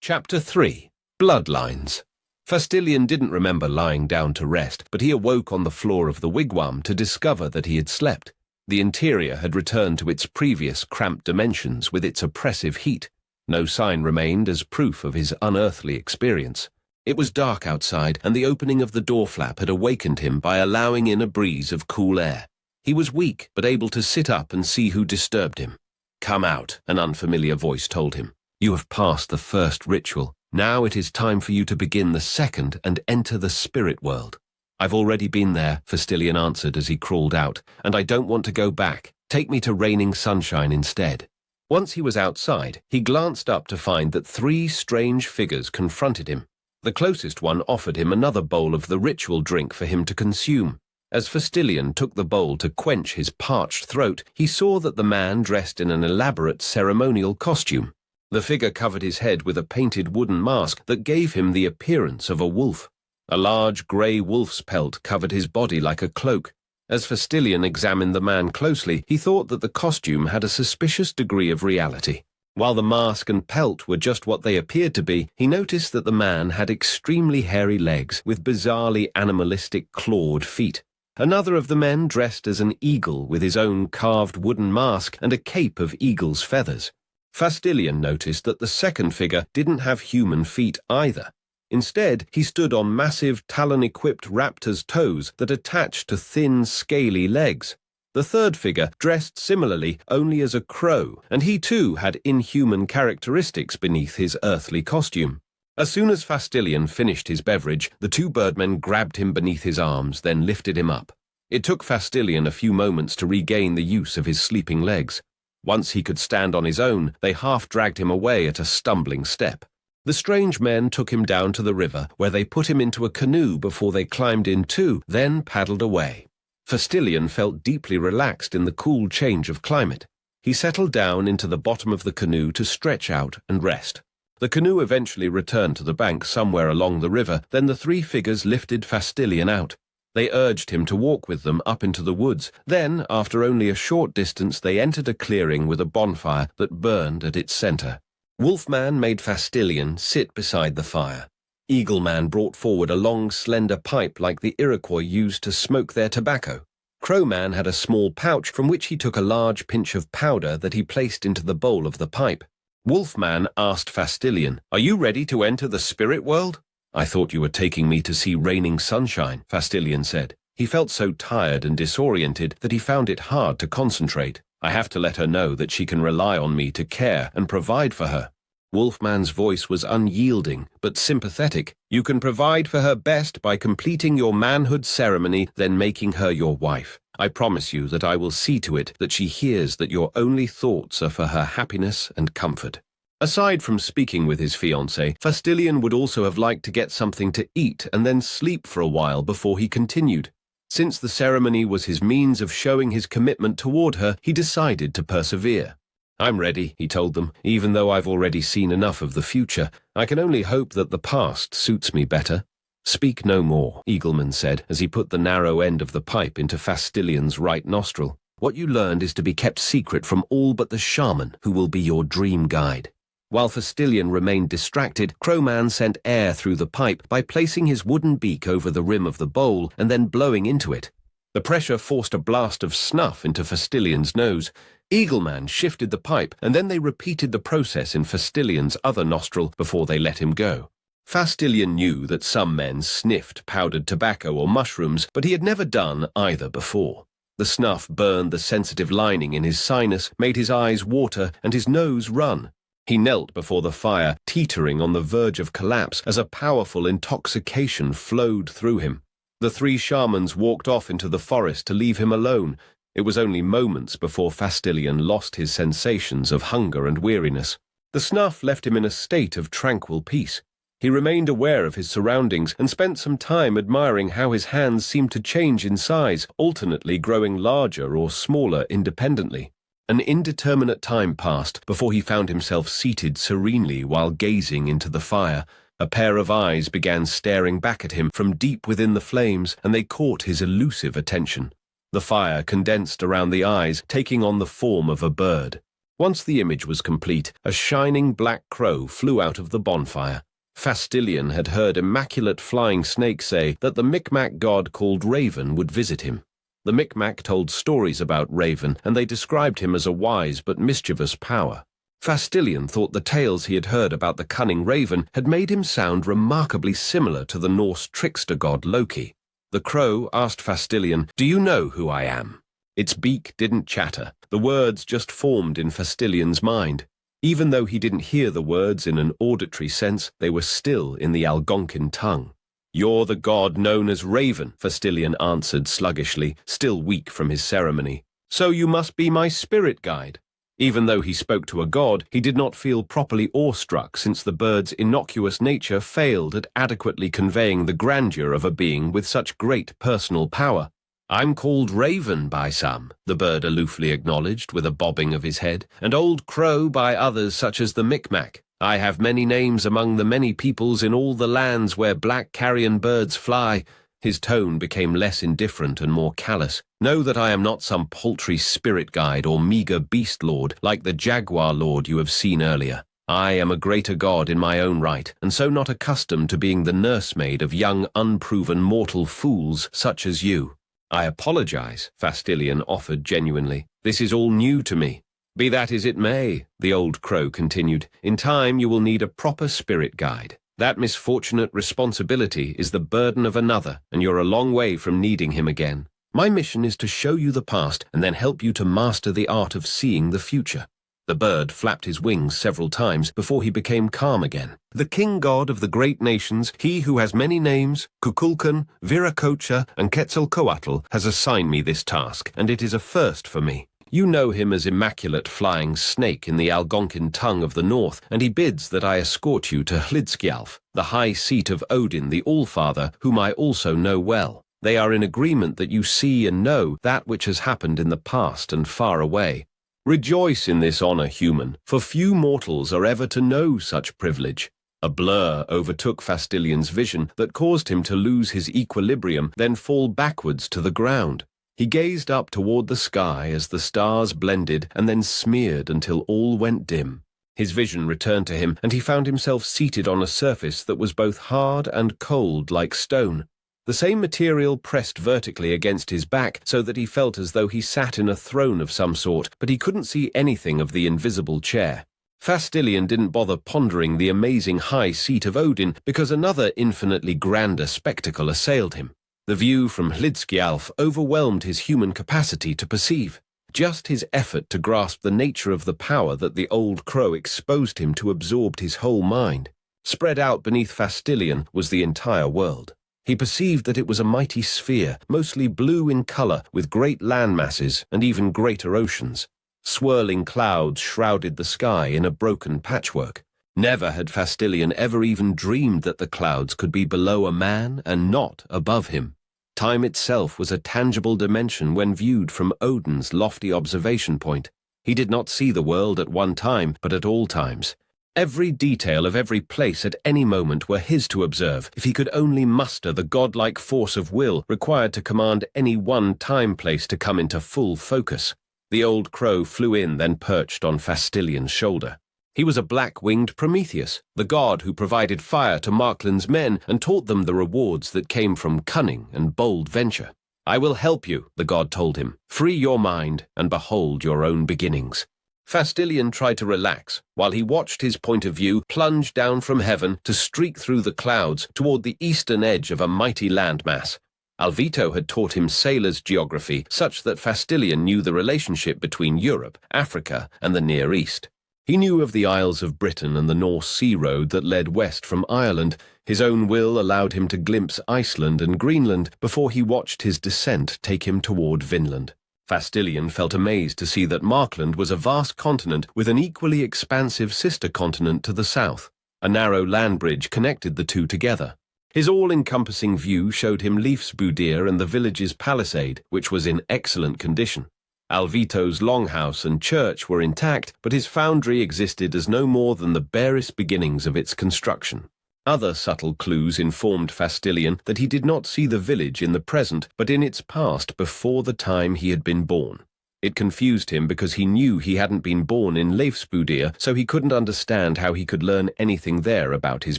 Chapter 3. Bloodlines. Fastillion didn't remember lying down to rest, but he awoke on the floor of the wigwam to discover that he had slept. The interior had returned to its previous cramped dimensions with its oppressive heat. No sign remained as proof of his unearthly experience. It was dark outside, and the opening of the door flap had awakened him by allowing in a breeze of cool air. He was weak, but able to sit up and see who disturbed him. "Come out," an unfamiliar voice told him. "You have passed the first ritual. Now it is time for you to begin the second and enter the spirit world." "I've already been there," Fastillion answered as he crawled out, "and I don't want to go back. Take me to raining sunshine instead." Once he was outside, he glanced up to find that three strange figures confronted him. The closest one offered him another bowl of the ritual drink for him to consume. As Fastillion took the bowl to quench his parched throat, he saw that the man dressed in an elaborate ceremonial costume. The figure covered his head with a painted wooden mask that gave him the appearance of a wolf. A large grey wolf's pelt covered his body like a cloak. As Fastillion examined the man closely, he thought that the costume had a suspicious degree of reality. While the mask and pelt were just what they appeared to be, he noticed that the man had extremely hairy legs with bizarrely animalistic clawed feet. Another of the men dressed as an eagle with his own carved wooden mask and a cape of eagle's feathers. Fastillion noticed that the second figure didn't have human feet either. Instead, he stood on massive talon-equipped raptor's toes that attached to thin, scaly legs. The third figure dressed similarly only as a crow, and he too had inhuman characteristics beneath his earthly costume. As soon as Fastillion finished his beverage, the two birdmen grabbed him beneath his arms, then lifted him up. It took Fastillion a few moments to regain the use of his sleeping legs. Once he could stand on his own, they half-dragged him away at a stumbling step. The strange men took him down to the river, where they put him into a canoe before they climbed in too, then paddled away. Fastillion felt deeply relaxed in the cool change of climate. He settled down into the bottom of the canoe to stretch out and rest. The canoe eventually returned to the bank somewhere along the river, then the three figures lifted Fastillion out. They urged him to walk with them up into the woods. Then, after only a short distance, they entered a clearing with a bonfire that burned at its center. Wolfman made Fastillion sit beside the fire. Eagleman brought forward a long, slender pipe like the Iroquois used to smoke their tobacco. Crowman had a small pouch from which he took a large pinch of powder that he placed into the bowl of the pipe. Wolfman asked Fastillion, "Are you ready to enter the spirit world?" "I thought you were taking me to see raining sunshine," Fastillion said. He felt so tired and disoriented that he found it hard to concentrate. "I have to let her know that she can rely on me to care and provide for her." Wolfman's voice was unyielding, but sympathetic. "You can provide for her best by completing your manhood ceremony, then making her your wife. I promise you that I will see to it that she hears that your only thoughts are for her happiness and comfort." Aside from speaking with his fiancée, Fastillion would also have liked to get something to eat and then sleep for a while before he continued. Since the ceremony was his means of showing his commitment toward her, he decided to persevere. "I'm ready," he told them, "even though I've already seen enough of the future. I can only hope that the past suits me better." "Speak no more," Eagleman said, as he put the narrow end of the pipe into Fastillion's right nostril. "What you learned is to be kept secret from all but the shaman, who will be your dream guide." While Fastillion remained distracted, Crowman sent air through the pipe by placing his wooden beak over the rim of the bowl and then blowing into it. The pressure forced a blast of snuff into Fastillion's nose. Eagleman shifted the pipe, and then they repeated the process in Fastillion's other nostril before they let him go. Fastillion knew that some men sniffed powdered tobacco or mushrooms, but he had never done either before. The snuff burned the sensitive lining in his sinus, made his eyes water, and his nose run. He knelt before the fire, teetering on the verge of collapse as a powerful intoxication flowed through him. The three shamans walked off into the forest to leave him alone. It was only moments before Fastillion lost his sensations of hunger and weariness. The snuff left him in a state of tranquil peace. He remained aware of his surroundings and spent some time admiring how his hands seemed to change in size, alternately growing larger or smaller independently. An indeterminate time passed before he found himself seated serenely while gazing into the fire. A pair of eyes began staring back at him from deep within the flames, and they caught his elusive attention. The fire condensed around the eyes, taking on the form of a bird. Once the image was complete, a shining black crow flew out of the bonfire. Fastillion had heard Immaculate Flying Snake say that the Micmac god called Raven would visit him. The Micmac told stories about Raven, and they described him as a wise but mischievous power. Fastillion thought the tales he had heard about the cunning Raven had made him sound remarkably similar to the Norse trickster god Loki. The crow asked Fastillion, "Do you know who I am?" Its beak didn't chatter. The words just formed in Fastillion's mind. Even though he didn't hear the words in an auditory sense, they were still in the Algonquin tongue. "You're the god known as Raven," Fastillion answered sluggishly, still weak from his ceremony. "So you must be my spirit guide." Even though he spoke to a god, he did not feel properly awestruck since the bird's innocuous nature failed at adequately conveying the grandeur of a being with such great personal power. "I'm called Raven by some," the bird aloofly acknowledged with a bobbing of his head, "and Old Crow by others such as the Micmac. I have many names among the many peoples in all the lands where black carrion birds fly." His tone became less indifferent and more callous. "Know that I am not some paltry spirit guide or meager beast lord like the jaguar lord you have seen earlier. I am a greater god in my own right, and so not accustomed to being the nursemaid of young unproven mortal fools such as you." "I apologize," Fastillion offered genuinely. "This is all new to me." "Be that as it may," the old crow continued, "in time you will need a proper spirit guide. That misfortunate responsibility is the burden of another, and you're a long way from needing him again. My mission is to show you the past and then help you to master the art of seeing the future." The bird flapped his wings several times before he became calm again. "The king god of the great nations, he who has many names, Kukulkan, Viracocha, and Quetzalcoatl, has assigned me this task, and it is a first for me. You know him as Immaculate Flying Snake in the Algonquin tongue of the north, and he bids that I escort you to Hlidskjalf, the high seat of Odin the Allfather, whom I also know well. They are in agreement that you see and know that which has happened in the past and far away. Rejoice in this honor, human, for few mortals are ever to know such privilege." A blur overtook Fastillion's vision that caused him to lose his equilibrium, then fall backwards to the ground. He gazed up toward the sky as the stars blended and then smeared until all went dim. His vision returned to him, and he found himself seated on a surface that was both hard and cold like stone. The same material pressed vertically against his back so that he felt as though he sat in a throne of some sort, but he couldn't see anything of the invisible chair. Fastillion didn't bother pondering the amazing high seat of Odin because another infinitely grander spectacle assailed him. The view from Hlidskjalf overwhelmed his human capacity to perceive. Just his effort to grasp the nature of the power that the old crow exposed him to absorbed his whole mind. Spread out beneath Fastillion was the entire world. He perceived that it was a mighty sphere, mostly blue in color, with great land masses and even greater oceans. Swirling clouds shrouded the sky in a broken patchwork. Never had Fastillion ever even dreamed that the clouds could be below a man and not above him. Time itself was a tangible dimension when viewed from Odin's lofty observation point. He did not see the world at one time, but at all times. Every detail of every place at any moment were his to observe, if he could only muster the godlike force of will required to command any one time-place to come into full focus. The old crow flew in, then perched on Fastillion's shoulder. He was a black-winged Prometheus, the god who provided fire to Markland's men and taught them the rewards that came from cunning and bold venture. "I will help you," the god told him. "Free your mind and behold your own beginnings." Fastillion tried to relax, while he watched his point of view plunge down from heaven to streak through the clouds toward the eastern edge of a mighty landmass. Alvito had taught him sailor's geography, such that Fastillion knew the relationship between Europe, Africa, and the Near East. He knew of the Isles of Britain and the Norse sea road that led west from Ireland. His own will allowed him to glimpse Iceland and Greenland before he watched his descent take him toward Vinland. Fastillion felt amazed to see that Markland was a vast continent with an equally expansive sister continent to the south. A narrow land bridge connected the two together. His all-encompassing view showed him Leifsbudir and the village's palisade, which was in excellent condition. Alvito's longhouse and church were intact, but his foundry existed as no more than the barest beginnings of its construction. Other subtle clues informed Fastillion that he did not see the village in the present, but in its past before the time he had been born. It confused him because he knew he hadn't been born in Leifsbudir, so he couldn't understand how he could learn anything there about his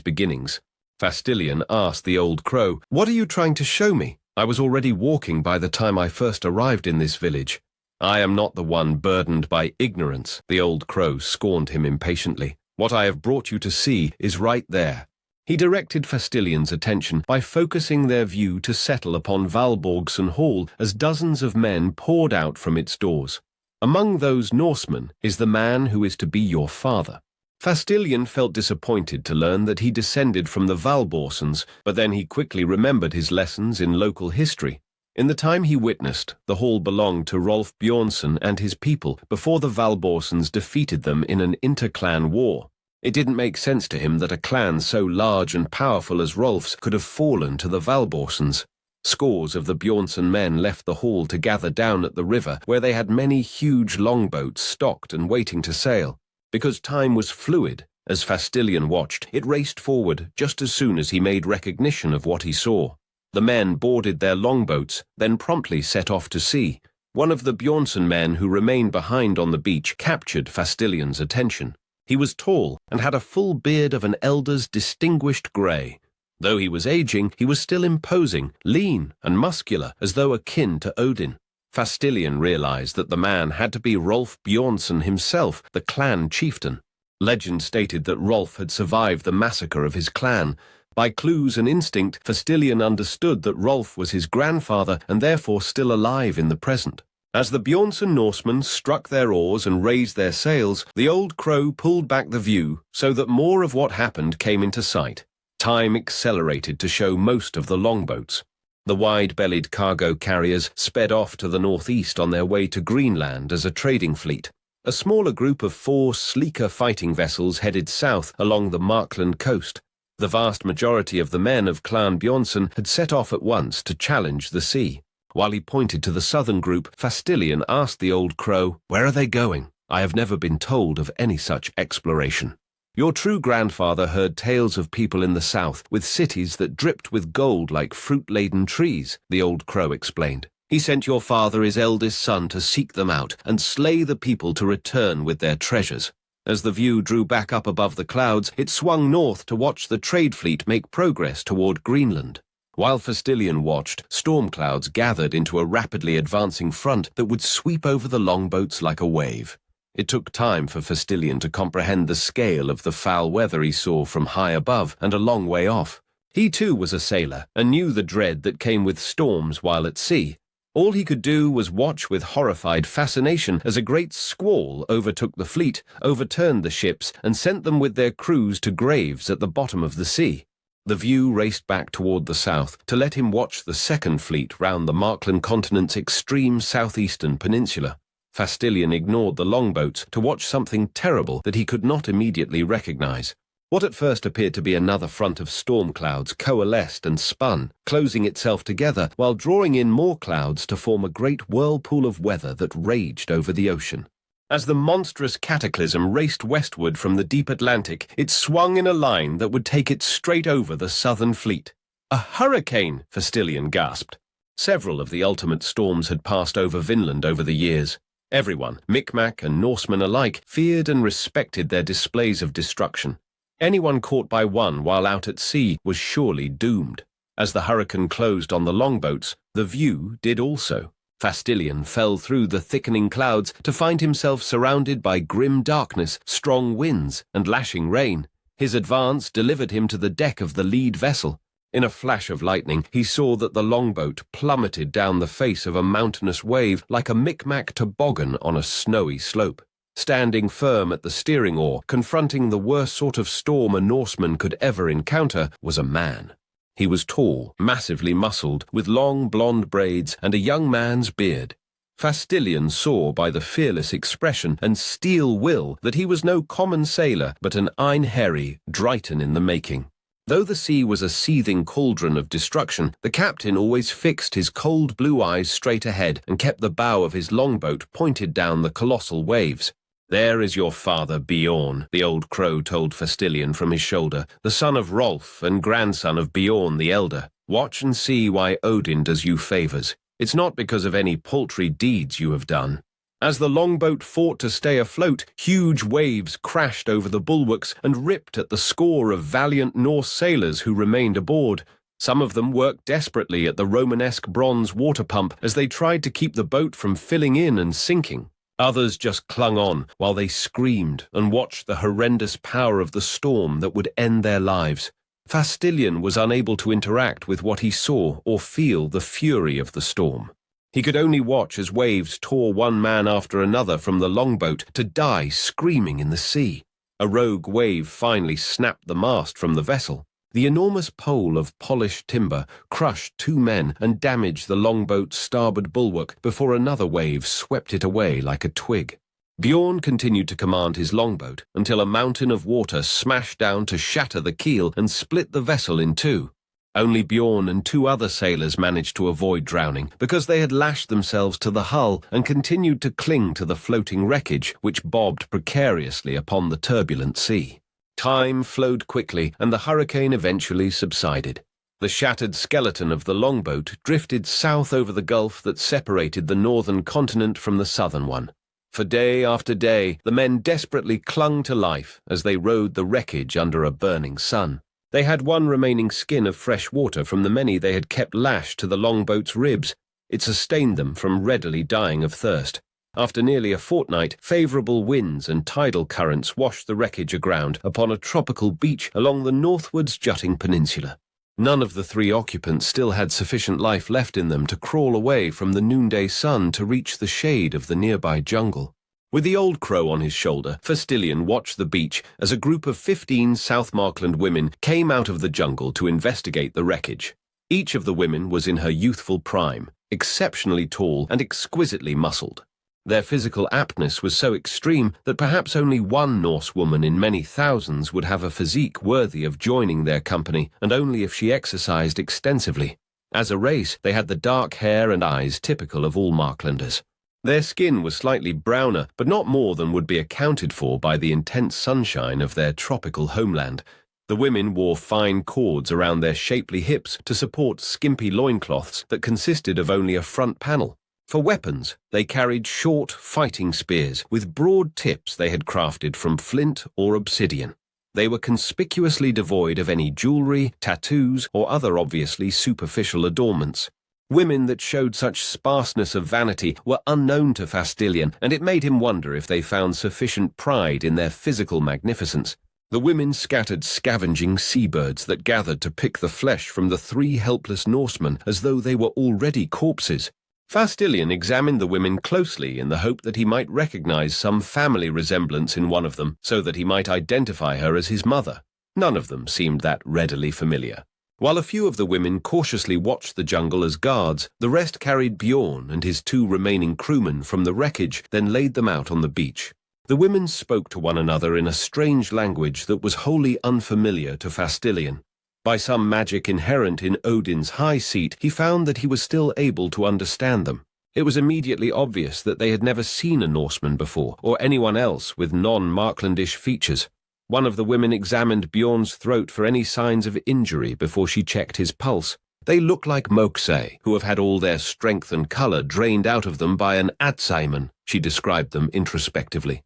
beginnings. Fastillion asked the old crow, "What are you trying to show me? I was already walking by the time I first arrived in this village." "I am not the one burdened by ignorance," the old crow scorned him impatiently. "What I have brought you to see is right there." He directed Fastillion's attention by focusing their view to settle upon Valborgsson Hall as dozens of men poured out from its doors. "Among those Norsemen is the man who is to be your father." Fastillion felt disappointed to learn that he descended from the Valborgsons, but then he quickly remembered his lessons in local history. In the time he witnessed, the hall belonged to Rolf Bjornsson and his people before the Valborgsons defeated them in an inter-clan war. It didn't make sense to him that a clan so large and powerful as Rolf's could have fallen to the Valborgsons. Scores of the Bjornsson men left the hall to gather down at the river, where they had many huge longboats stocked and waiting to sail. Because time was fluid, as Fastillion watched, it raced forward just as soon as he made recognition of what he saw. The men boarded their longboats, then promptly set off to sea. One of the Bjornsson men who remained behind on the beach captured Fastillion's attention. He was tall and had a full beard of an elder's distinguished grey. Though he was aging, he was still imposing, lean and muscular, as though akin to Odin. Fastillion realized that the man had to be Rolf Bjornsson himself, the clan chieftain. Legend stated that Rolf had survived the massacre of his clan. By clues and instinct, Fastillion understood that Rolf was his grandfather and therefore still alive in the present. As the Bjornsson Norsemen struck their oars and raised their sails, the old crow pulled back the view so that more of what happened came into sight. Time accelerated to show most of the longboats. The wide-bellied cargo carriers sped off to the northeast on their way to Greenland as a trading fleet. A smaller group of 4 sleeker fighting vessels headed south along the Markland coast. The vast majority of the men of Clan Bjornsson had set off at once to challenge the sea. While he pointed to the southern group, Fastillion asked the old crow, "Where are they going? I have never been told of any such exploration." "Your true grandfather heard tales of people in the south with cities that dripped with gold like fruit-laden trees," the old crow explained. "He sent your father his eldest son to seek them out and slay the people to return with their treasures." As the view drew back up above the clouds, it swung north to watch the trade fleet make progress toward Greenland. While Fastillion watched, storm clouds gathered into a rapidly advancing front that would sweep over the longboats like a wave. It took time for Fastillion to comprehend the scale of the foul weather he saw from high above and a long way off. He too was a sailor and knew the dread that came with storms while at sea. All he could do was watch with horrified fascination as a great squall overtook the fleet, overturned the ships, and sent them with their crews to graves at the bottom of the sea. The view raced back toward the south to let him watch the second fleet round the Markland continent's extreme southeastern peninsula. Fastillion ignored the longboats to watch something terrible that he could not immediately recognize. What at first appeared to be another front of storm clouds coalesced and spun, closing itself together while drawing in more clouds to form a great whirlpool of weather that raged over the ocean. As the monstrous cataclysm raced westward from the deep Atlantic, it swung in a line that would take it straight over the southern fleet. "A hurricane!" Fastillion gasped. Several of the ultimate storms had passed over Vinland over the years. Everyone, Micmac and Norsemen alike, feared and respected their displays of destruction. Anyone caught by one while out at sea was surely doomed. As the hurricane closed on the longboats, the view did also. Fastillion fell through the thickening clouds to find himself surrounded by grim darkness, strong winds, and lashing rain. His advance delivered him to the deck of the lead vessel. In a flash of lightning, he saw that the longboat plummeted down the face of a mountainous wave like a Micmac toboggan on a snowy slope. Standing firm at the steering oar, confronting the worst sort of storm a Norseman could ever encounter, was a man. He was tall, massively muscled, with long blonde braids and a young man's beard. Fastillion saw by the fearless expression and steel will that he was no common sailor, but an Einherji Drighton in the making. Though the sea was a seething cauldron of destruction, the captain always fixed his cold blue eyes straight ahead and kept the bow of his longboat pointed down the colossal waves. "There is your father, Bjorn," the old crow told Fastillion from his shoulder, "the son of Rolf and grandson of Bjorn the elder. Watch and see why Odin does you favors. It's not because of any paltry deeds you have done." As the longboat fought to stay afloat, huge waves crashed over the bulwarks and ripped at the score of valiant Norse sailors who remained aboard. Some of them worked desperately at the Romanesque bronze water pump as they tried to keep the boat from filling in and sinking. Others just clung on while they screamed and watched the horrendous power of the storm that would end their lives. Fastillion was unable to interact with what he saw or feel the fury of the storm. He could only watch as waves tore one man after another from the longboat to die screaming in the sea. A rogue wave finally snapped the mast from the vessel. The enormous pole of polished timber crushed 2 men and damaged the longboat's starboard bulwark before another wave swept it away like a twig. Bjorn continued to command his longboat until a mountain of water smashed down to shatter the keel and split the vessel in 2. Only Bjorn and 2 other sailors managed to avoid drowning because they had lashed themselves to the hull and continued to cling to the floating wreckage which bobbed precariously upon the turbulent sea. Time flowed quickly and the hurricane eventually subsided. The shattered skeleton of the longboat drifted south over the gulf that separated the northern continent from the southern one. For day after day, the men desperately clung to life as they rode the wreckage under a burning sun. They had one remaining skin of fresh water from the many they had kept lashed to the longboat's ribs. It sustained them from readily dying of thirst. After nearly a fortnight, favourable winds and tidal currents washed the wreckage aground upon a tropical beach along the northwards jutting peninsula. None of the 3 occupants still had sufficient life left in them to crawl away from the noonday sun to reach the shade of the nearby jungle. With the old crow on his shoulder, Fastillion watched the beach as a group of 15 South Markland women came out of the jungle to investigate the wreckage. Each of the women was in her youthful prime, exceptionally tall and exquisitely muscled. Their physical aptness was so extreme that perhaps only one Norse woman in many thousands would have a physique worthy of joining their company, and only if she exercised extensively. As a race, they had the dark hair and eyes typical of all Marklanders. Their skin was slightly browner, but not more than would be accounted for by the intense sunshine of their tropical homeland. The women wore fine cords around their shapely hips to support skimpy loincloths that consisted of only a front panel. For weapons, they carried short fighting spears with broad tips they had crafted from flint or obsidian. They were conspicuously devoid of any jewelry, tattoos, or other obviously superficial adornments. Women that showed such sparseness of vanity were unknown to Fastillion, and it made him wonder if they found sufficient pride in their physical magnificence. The women scattered scavenging seabirds that gathered to pick the flesh from the 3 helpless Norsemen as though they were already corpses. Fastillion examined the women closely in the hope that he might recognize some family resemblance in one of them so that he might identify her as his mother. None of them seemed that readily familiar. While a few of the women cautiously watched the jungle as guards, the rest carried Bjorn and his 2 remaining crewmen from the wreckage, then laid them out on the beach. The women spoke to one another in a strange language that was wholly unfamiliar to Fastillion. By some magic inherent in Odin's high seat, he found that he was still able to understand them. It was immediately obvious that they had never seen a Norseman before, or anyone else with non-Marklandish features. One of the women examined Bjorn's throat for any signs of injury before she checked his pulse. They looked like Moksei, who have had all their strength and colour drained out of them by an Adsaiman, she described them introspectively.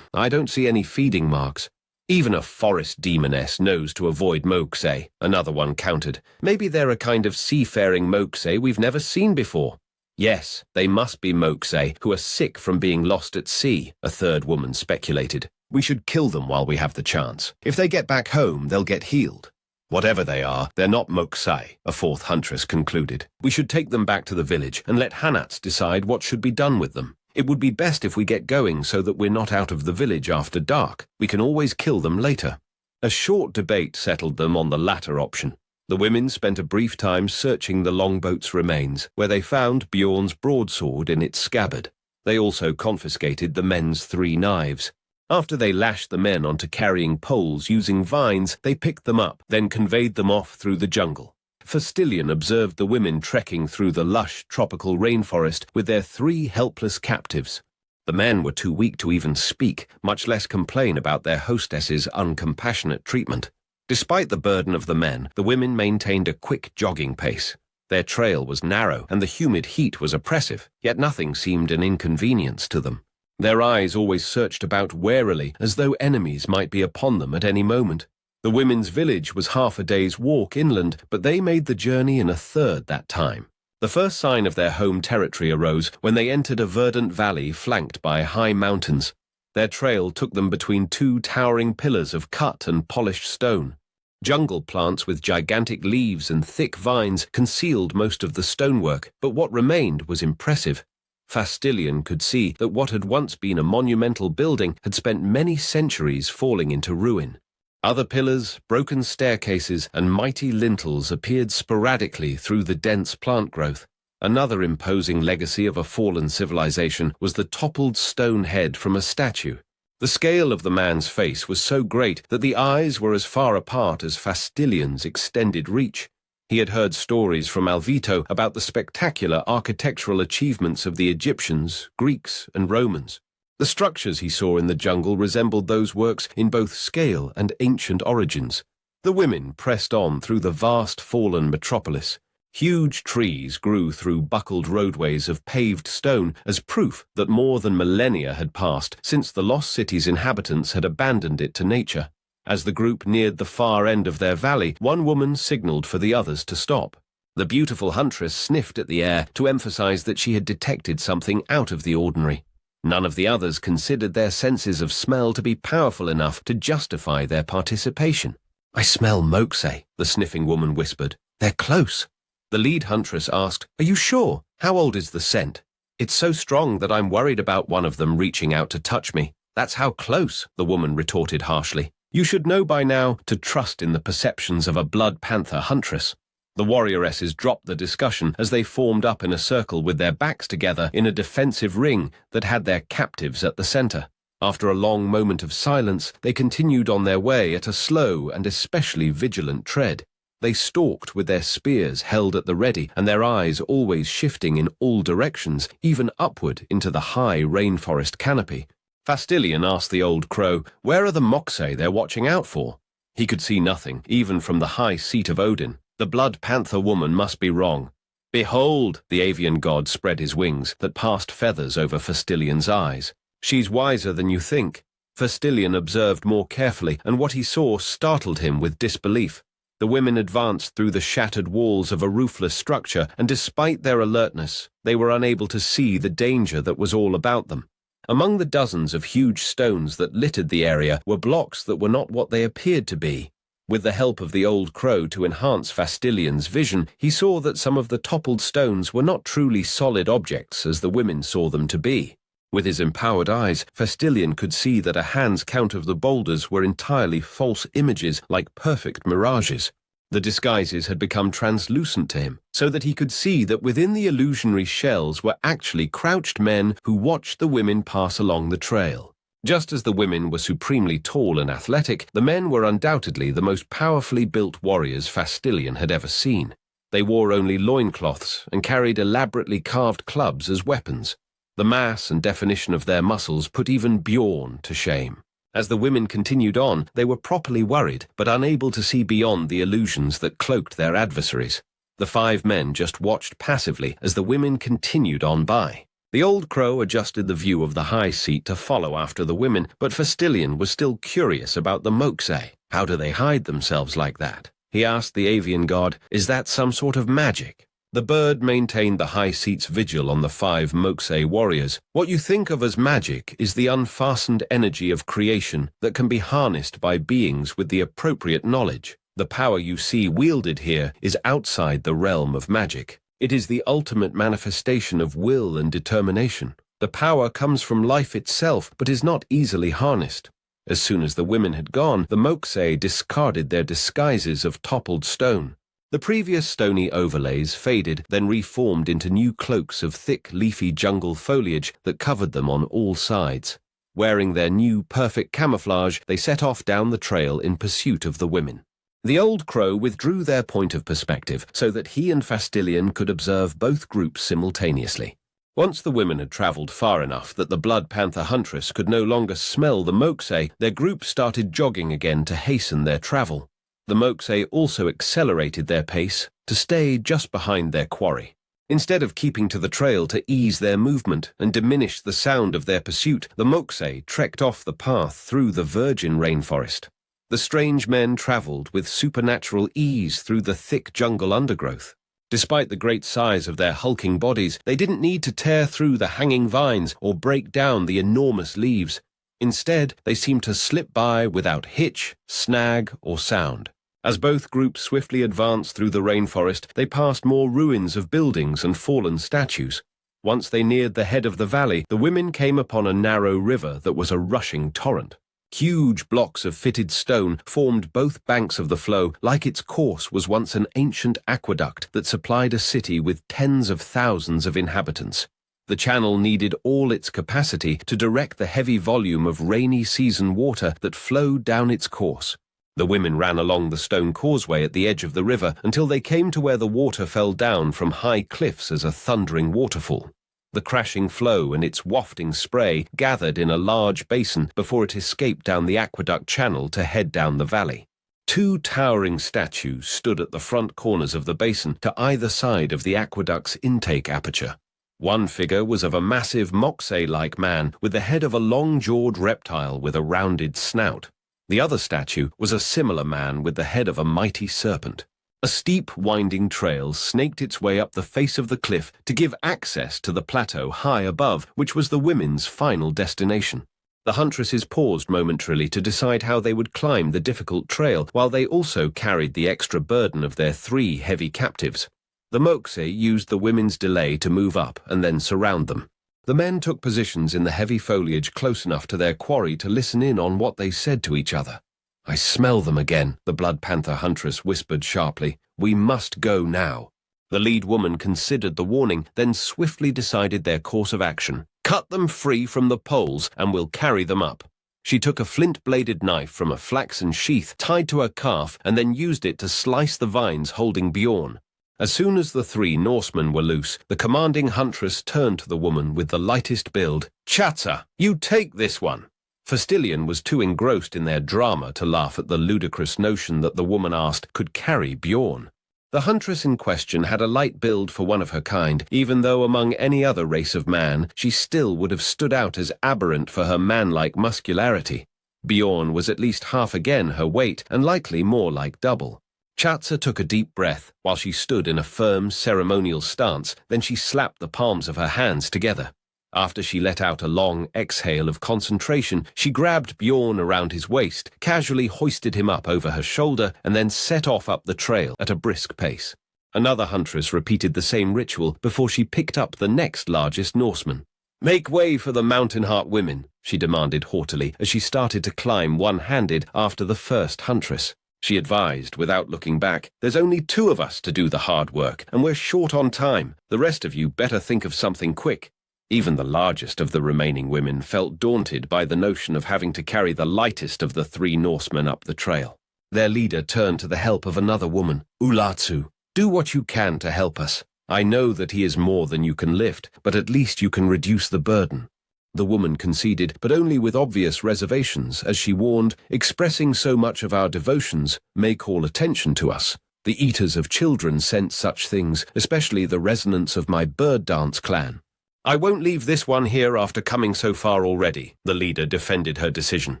I don't see any feeding marks. Even a forest demoness knows to avoid Moksei, another one countered. Maybe they're a kind of seafaring Moksei we've never seen before. Yes, they must be Moksei, who are sick from being lost at sea, a third woman speculated. We should kill them while we have the chance. If they get back home, they'll get healed. Whatever they are, they're not Moksei, a 4th huntress concluded. We should take them back to the village and let Hanats decide what should be done with them. It would be best if we get going so that we're not out of the village after dark. We can always kill them later. A short debate settled them on the latter option. The women spent a brief time searching the longboat's remains, where they found Bjorn's broadsword in its scabbard. They also confiscated the men's 3 knives. After they lashed the men onto carrying poles using vines, they picked them up, then conveyed them off through the jungle. Fastillion observed the women trekking through the lush tropical rainforest with their 3 helpless captives. The men were too weak to even speak, much less complain about their hostess's uncompassionate treatment. Despite the burden of the men, the women maintained a quick jogging pace. Their trail was narrow, and the humid heat was oppressive, yet nothing seemed an inconvenience to them. Their eyes always searched about warily, as though enemies might be upon them at any moment. The women's village was half a day's walk inland, but they made the journey in a third that time. The first sign of their home territory arose when they entered a verdant valley flanked by high mountains. Their trail took them between two towering pillars of cut and polished stone. Jungle plants with gigantic leaves and thick vines concealed most of the stonework, but what remained was impressive. Fastillion could see that what had once been a monumental building had spent many centuries falling into ruin. Other pillars, broken staircases, and mighty lintels appeared sporadically through the dense plant growth. Another imposing legacy of a fallen civilization was the toppled stone head from a statue. The scale of the man's face was so great that the eyes were as far apart as Fastillion's extended reach. He had heard stories from Alvito about the spectacular architectural achievements of the Egyptians, Greeks, and Romans. The structures he saw in the jungle resembled those works in both scale and ancient origins. The women pressed on through the vast fallen metropolis. Huge trees grew through buckled roadways of paved stone as proof that more than millennia had passed since the lost city's inhabitants had abandoned it to nature. As the group neared the far end of their valley, one woman signaled for the others to stop. The beautiful huntress sniffed at the air to emphasize that she had detected something out of the ordinary. None of the others considered their senses of smell to be powerful enough to justify their participation. "I smell moxie," the sniffing woman whispered. "They're close." The lead huntress asked, "Are you sure? How old is the scent?" "It's so strong that I'm worried about one of them reaching out to touch me." "That's how close," the woman retorted harshly. "You should know by now to trust in the perceptions of a blood panther huntress." The warrioresses dropped the discussion as they formed up in a circle with their backs together in a defensive ring that had their captives at the center. After a long moment of silence, they continued on their way at a slow and especially vigilant tread. They stalked with their spears held at the ready and their eyes always shifting in all directions, even upward into the high rainforest canopy. Fastillion asked the old crow, "Where are the moxie they're watching out for?" He could see nothing, even from the high seat of Odin. The blood panther woman must be wrong. "Behold," the avian god spread his wings that passed feathers over Fastillion's eyes. "She's wiser than you think." Fastillion observed more carefully, and what he saw startled him with disbelief. The women advanced through the shattered walls of a roofless structure, and despite their alertness, they were unable to see the danger that was all about them. Among the dozens of huge stones that littered the area were blocks that were not what they appeared to be. With the help of the old crow to enhance Fastillion's vision, he saw that some of the toppled stones were not truly solid objects as the women saw them to be. With his empowered eyes, Fastillion could see that a hand's count of the boulders were entirely false images, like perfect mirages. The disguises had become translucent to him, so that he could see that within the illusionary shells were actually crouched men who watched the women pass along the trail. Just as the women were supremely tall and athletic, the men were undoubtedly the most powerfully built warriors Fastillion had ever seen. They wore only loincloths and carried elaborately carved clubs as weapons. The mass and definition of their muscles put even Bjorn to shame. As the women continued on, they were properly worried, but unable to see beyond the illusions that cloaked their adversaries. The 5 men just watched passively as the women continued on by. The old crow adjusted the view of the high seat to follow after the women, but Fastillion was still curious about the moxie. How do they hide themselves like that? He asked the avian god, "Is that some sort of magic?" The bird maintained the high seat's vigil on the 5 moxie warriors. "What you think of as magic is the unfastened energy of creation that can be harnessed by beings with the appropriate knowledge. The power you see wielded here is outside the realm of magic. It is the ultimate manifestation of will and determination. The power comes from life itself, but is not easily harnessed." As soon as the women had gone, the moxie discarded their disguises of toppled stone. The previous stony overlays faded, then reformed into new cloaks of thick, leafy jungle foliage that covered them on all sides. Wearing their new, perfect camouflage, they set off down the trail in pursuit of the women. The old crow withdrew their point of perspective so that he and Fastillion could observe both groups simultaneously. Once the women had travelled far enough that the blood panther huntress could no longer smell the moxie, their group started jogging again to hasten their travel. The Moksei also accelerated their pace to stay just behind their quarry. Instead of keeping to the trail to ease their movement and diminish the sound of their pursuit, the Moksei trekked off the path through the virgin rainforest. The strange men travelled with supernatural ease through the thick jungle undergrowth. Despite the great size of their hulking bodies, they didn't need to tear through the hanging vines or break down the enormous leaves. Instead, they seemed to slip by without hitch, snag, or sound. As both groups swiftly advanced through the rainforest, they passed more ruins of buildings and fallen statues. Once they neared the head of the valley, the women came upon a narrow river that was a rushing torrent. Huge blocks of fitted stone formed both banks of the flow, like its course was once an ancient aqueduct that supplied a city with tens of thousands of inhabitants. The channel needed all its capacity to direct the heavy volume of rainy season water that flowed down its course. The women ran along the stone causeway at the edge of the river until they came to where the water fell down from high cliffs as a thundering waterfall. The crashing flow and its wafting spray gathered in a large basin before it escaped down the aqueduct channel to head down the valley. Two towering statues stood at the front corners of the basin to either side of the aqueduct's intake aperture. One figure was of a massive Moksei-like man with the head of a long-jawed reptile with a rounded snout. The other statue was a similar man with the head of a mighty serpent. A steep, winding trail snaked its way up the face of the cliff to give access to the plateau high above, which was the women's final destination. The huntresses paused momentarily to decide how they would climb the difficult trail, while they also carried the extra burden of their 3 heavy captives. The Moksei used the women's delay to move up and then surround them. The men took positions in the heavy foliage close enough to their quarry to listen in on what they said to each other. "I smell them again," the Blood Panther huntress whispered sharply. "We must go now." The lead woman considered the warning, then swiftly decided their course of action. "Cut them free from the poles and we'll carry them up." She took a flint-bladed knife from a flaxen sheath tied to her calf and then used it to slice the vines holding Bjorn. As soon as the 3 Norsemen were loose, the commanding huntress turned to the woman with the lightest build. "Chatsa, you take this one." Fastillion was too engrossed in their drama to laugh at the ludicrous notion that the woman asked could carry Bjorn. The huntress in question had a light build for one of her kind, even though among any other race of man, she still would have stood out as aberrant for her man-like muscularity. Bjorn was at least half again her weight, and likely more like double. Chatsa took a deep breath while she stood in a firm, ceremonial stance, then she slapped the palms of her hands together. After she let out a long exhale of concentration, she grabbed Bjorn around his waist, casually hoisted him up over her shoulder, and then set off up the trail at a brisk pace. Another huntress repeated the same ritual before she picked up the next largest Norseman. "Make way for the Mountain Heart women," she demanded haughtily as she started to climb one-handed after the first huntress. She advised, without looking back, "There's only 2 of us to do the hard work, and we're short on time. The rest of you better think of something quick." Even the largest of the remaining women felt daunted by the notion of having to carry the lightest of the 3 Norsemen up the trail. Their leader turned to the help of another woman. "Ulatsu, do what you can to help us. I know that he is more than you can lift, but at least you can reduce the burden." The woman conceded, but only with obvious reservations, as she warned, "Expressing so much of our devotions may call attention to us. The Eaters of Children sense such things, especially the resonance of my bird dance clan." "I won't leave this one here after coming so far already," the leader defended her decision.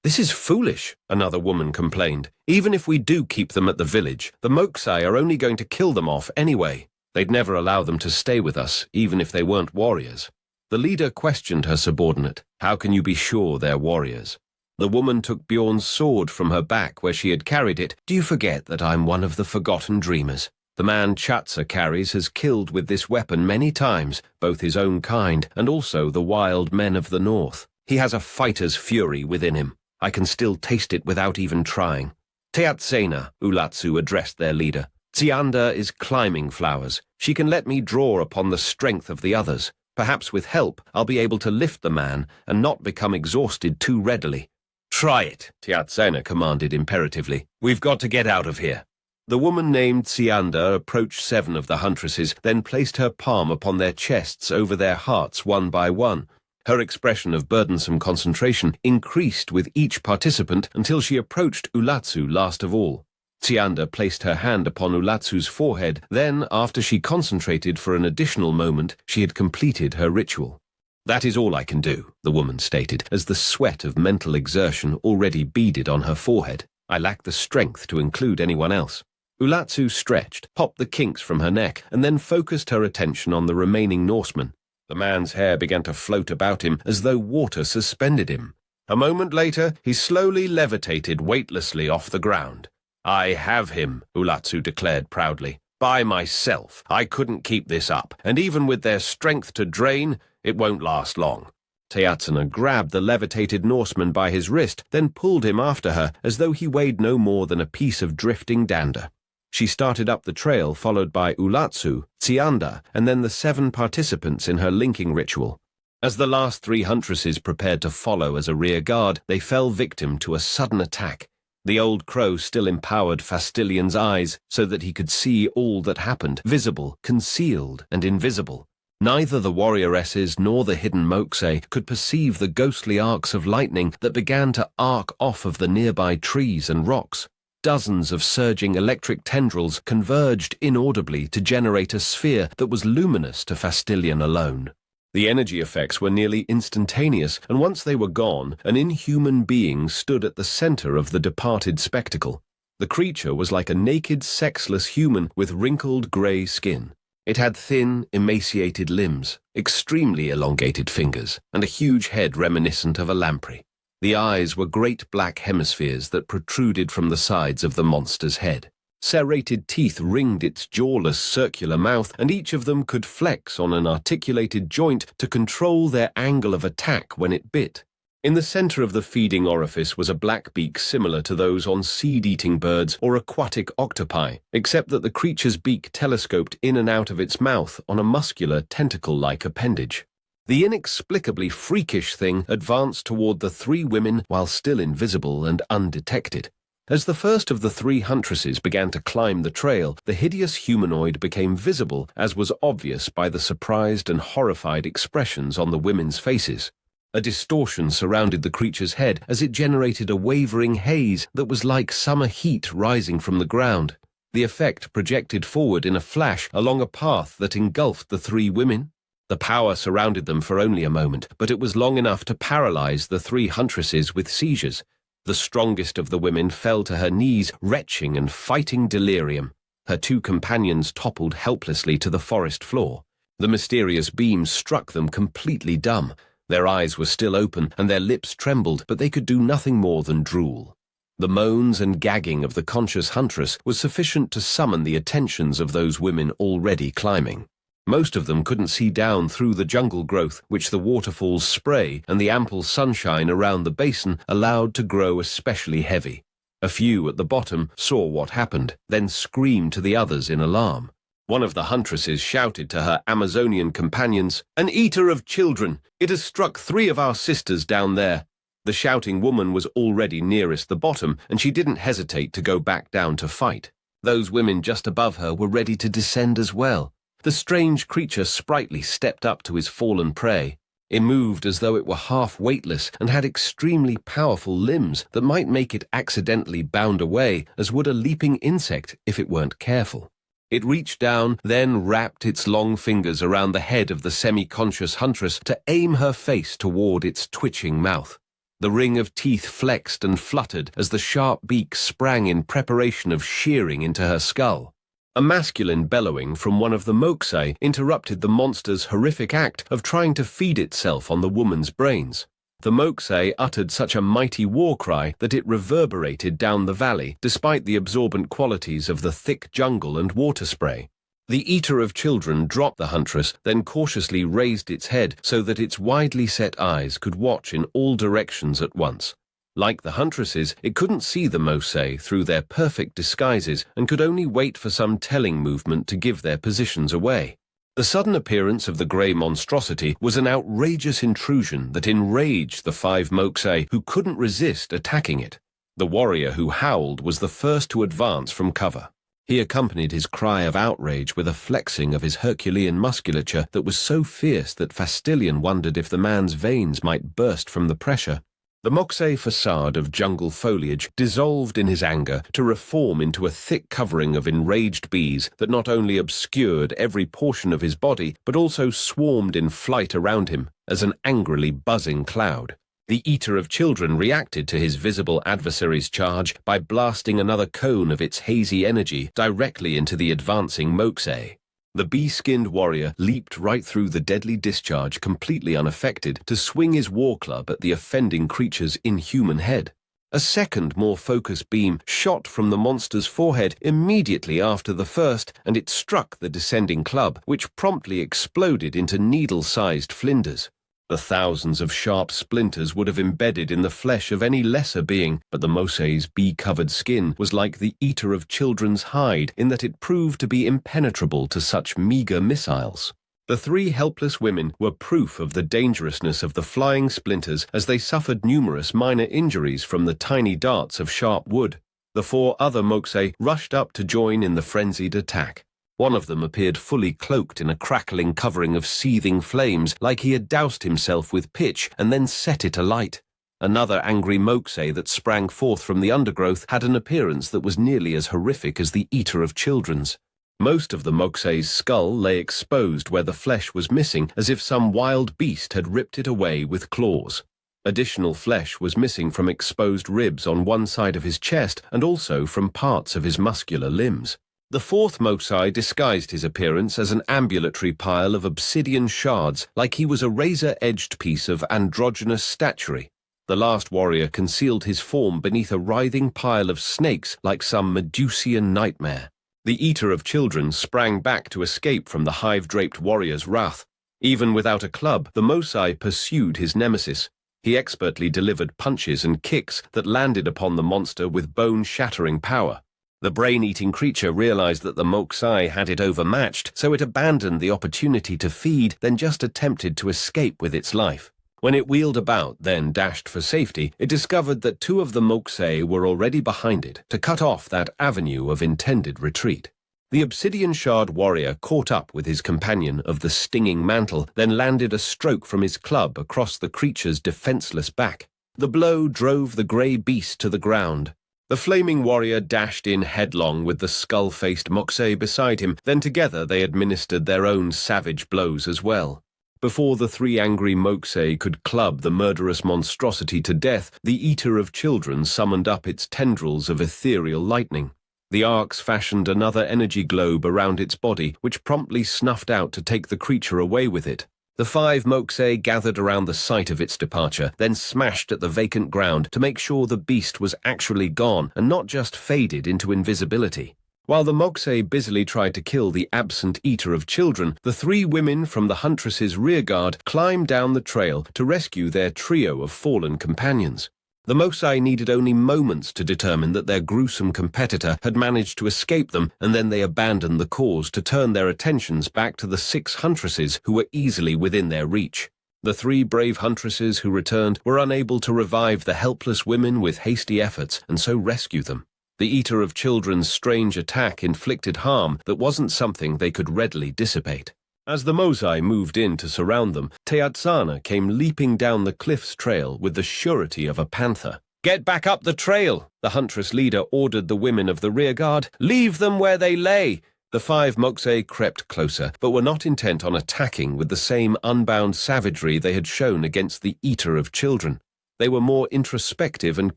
"This is foolish," another woman complained. "Even if we do keep them at the village, the Moksei are only going to kill them off anyway. They'd never allow them to stay with us, even if they weren't warriors." The leader questioned her subordinate. "How can you be sure they're warriors?" The woman took Bjorn's sword from her back where she had carried it. "Do you forget that I'm one of the forgotten dreamers? The man Chatsa carries has killed with this weapon many times, both his own kind and also the wild men of the north. He has a fighter's fury within him. I can still taste it without even trying." "Teatsena," Ulatsu addressed their leader. "Tsianda is climbing flowers. She can let me draw upon the strength of the others. Perhaps with help, I'll be able to lift the man and not become exhausted too readily." "Try it," Teatsena commanded imperatively. "We've got to get out of here." The woman named Tsianda approached 7 of the huntresses, then placed her palm upon their chests over their hearts one by one. Her expression of burdensome concentration increased with each participant until she approached Ulatsu last of all. Tsianda placed her hand upon Ulatsu's forehead, then, after she concentrated for an additional moment, she had completed her ritual. "That is all I can do," the woman stated, as the sweat of mental exertion already beaded on her forehead. "I lack the strength to include anyone else." Ulatsu stretched, popped the kinks from her neck, and then focused her attention on the remaining Norseman. The man's hair began to float about him as though water suspended him. A moment later, he slowly levitated weightlessly off the ground. "I have him," Ulatsu declared proudly. "By myself. I couldn't keep this up, and even with their strength to drain, it won't last long." Teatsana grabbed the levitated Norseman by his wrist, then pulled him after her as though he weighed no more than a piece of drifting dander. She started up the trail, followed by Ulatsu, Tsianda, and then the 7 participants in her linking ritual. As the last 3 huntresses prepared to follow as a rear guard, they fell victim to a sudden attack. The old crow still empowered Fastillion's eyes so that he could see all that happened, visible, concealed, and invisible. Neither the warrioresses nor the hidden Moksei could perceive the ghostly arcs of lightning that began to arc off of the nearby trees and rocks. Dozens of surging electric tendrils converged inaudibly to generate a sphere that was luminous to Fastillion alone. The energy effects were nearly instantaneous, and once they were gone, an inhuman being stood at the center of the departed spectacle. The creature was like a naked, sexless human with wrinkled grey skin. It had thin, emaciated limbs, extremely elongated fingers, and a huge head reminiscent of a lamprey. The eyes were great black hemispheres that protruded from the sides of the monster's head. Serrated teeth ringed its jawless circular mouth, and each of them could flex on an articulated joint to control their angle of attack when it bit. In the center of the feeding orifice was a black beak similar to those on seed-eating birds or aquatic octopi, except that the creature's beak telescoped in and out of its mouth on a muscular, tentacle-like appendage. The inexplicably freakish thing advanced toward the 3 women while still invisible and undetected. As the first of the 3 huntresses began to climb the trail, the hideous humanoid became visible, as was obvious by the surprised and horrified expressions on the women's faces. A distortion surrounded the creature's head as it generated a wavering haze that was like summer heat rising from the ground. The effect projected forward in a flash along a path that engulfed the 3 women. The power surrounded them for only a moment, but it was long enough to paralyze the 3 huntresses with seizures. The strongest of the women fell to her knees, retching and fighting delirium. Her 2 companions toppled helplessly to the forest floor. The mysterious beam struck them completely dumb. Their eyes were still open and their lips trembled, but they could do nothing more than drool. The moans and gagging of the conscious huntress was sufficient to summon the attentions of those women already climbing. Most of them couldn't see down through the jungle growth, which the waterfall's spray and the ample sunshine around the basin allowed to grow especially heavy. A few at the bottom saw what happened, then screamed to the others in alarm. One of the huntresses shouted to her Amazonian companions, "An eater of children! It has struck 3 of our sisters down there." The shouting woman was already nearest the bottom, and she didn't hesitate to go back down to fight. Those women just above her were ready to descend as well. The strange creature sprightly stepped up to his fallen prey. It moved as though it were half weightless and had extremely powerful limbs that might make it accidentally bound away, as would a leaping insect if it weren't careful. It reached down, then wrapped its long fingers around the head of the semi-conscious huntress to aim her face toward its twitching mouth. The ring of teeth flexed and fluttered as the sharp beak sprang in preparation of shearing into her skull. A masculine bellowing from one of the Moksei interrupted the monster's horrific act of trying to feed itself on the woman's brains. The Moksei uttered such a mighty war cry that it reverberated down the valley, despite the absorbent qualities of the thick jungle and water spray. The eater of children dropped the huntress, then cautiously raised its head so that its widely set eyes could watch in all directions at once. Like the huntresses, it couldn't see the Moksei through their perfect disguises and could only wait for some telling movement to give their positions away. The sudden appearance of the grey monstrosity was an outrageous intrusion that enraged the 5 Moksei, who couldn't resist attacking it. The warrior who howled was the first to advance from cover. He accompanied his cry of outrage with a flexing of his Herculean musculature that was so fierce that Fastillion wondered if the man's veins might burst from the pressure. The moxie facade of jungle foliage dissolved in his anger to reform into a thick covering of enraged bees that not only obscured every portion of his body, but also swarmed in flight around him as an angrily buzzing cloud. The Eater of Children reacted to his visible adversary's charge by blasting another cone of its hazy energy directly into the advancing moxie. The bee-skinned warrior leaped right through the deadly discharge completely unaffected to swing his war club at the offending creature's inhuman head. A second, more focused beam shot from the monster's forehead immediately after the first, and it struck the descending club, which promptly exploded into needle-sized flinders. The thousands of sharp splinters would have embedded in the flesh of any lesser being, but the moxie's bee-covered skin was like the Eater of Children's hide in that it proved to be impenetrable to such meager missiles. The three helpless women were proof of the dangerousness of the flying splinters as they suffered numerous minor injuries from the tiny darts of sharp wood. The four other moxie rushed up to join in the frenzied attack. One of them appeared fully cloaked in a crackling covering of seething flames, like he had doused himself with pitch and then set it alight. Another angry moxie that sprang forth from the undergrowth had an appearance that was nearly as horrific as the Eater of Children's. Most of the moxie's skull lay exposed where the flesh was missing, as if some wild beast had ripped it away with claws. Additional flesh was missing from exposed ribs on one side of his chest and also from parts of his muscular limbs. The fourth moxie disguised his appearance as an ambulatory pile of obsidian shards, like he was a razor-edged piece of androgynous statuary. The last warrior concealed his form beneath a writhing pile of snakes like some Medusian nightmare. The Eater of Children sprang back to escape from the hive-draped warrior's wrath. Even without a club, the moxie pursued his nemesis. He expertly delivered punches and kicks that landed upon the monster with bone-shattering power. The brain-eating creature realized that the moxie had it overmatched, so it abandoned the opportunity to feed, then just attempted to escape with its life. When it wheeled about, then dashed for safety, it discovered that two of the moxie were already behind it to cut off that avenue of intended retreat. The obsidian shard warrior caught up with his companion of the stinging mantle, then landed a stroke from his club across the creature's defenseless back. The blow drove the grey beast to the ground. The flaming warrior dashed in headlong with the skull-faced moxie beside him, then together they administered their own savage blows as well. Before the three angry moxie could club the murderous monstrosity to death, the Eater of Children summoned up its tendrils of ethereal lightning. The arcs fashioned another energy globe around its body, which promptly snuffed out to take the creature away with it. The five moxie gathered around the site of its departure, then smashed at the vacant ground to make sure the beast was actually gone and not just faded into invisibility. While the moxie busily tried to kill the absent Eater of Children, the three women from the huntress's rearguard climbed down the trail to rescue their trio of fallen companions. The moxie needed only moments to determine that their gruesome competitor had managed to escape them, and then they abandoned the cause to turn their attentions back to the 6 huntresses who were easily within their reach. The 3 brave huntresses who returned were unable to revive the helpless women with hasty efforts and so rescue them. The Eater of Children's strange attack inflicted harm that wasn't something they could readily dissipate. As the moxie moved in to surround them, Teatsana came leaping down the cliff's trail with the surety of a panther. "Get back up the trail!" the huntress leader ordered the women of the rearguard. "Leave them where they lay!" The 5 moxie crept closer, but were not intent on attacking with the same unbound savagery they had shown against the Eater of Children. They were more introspective and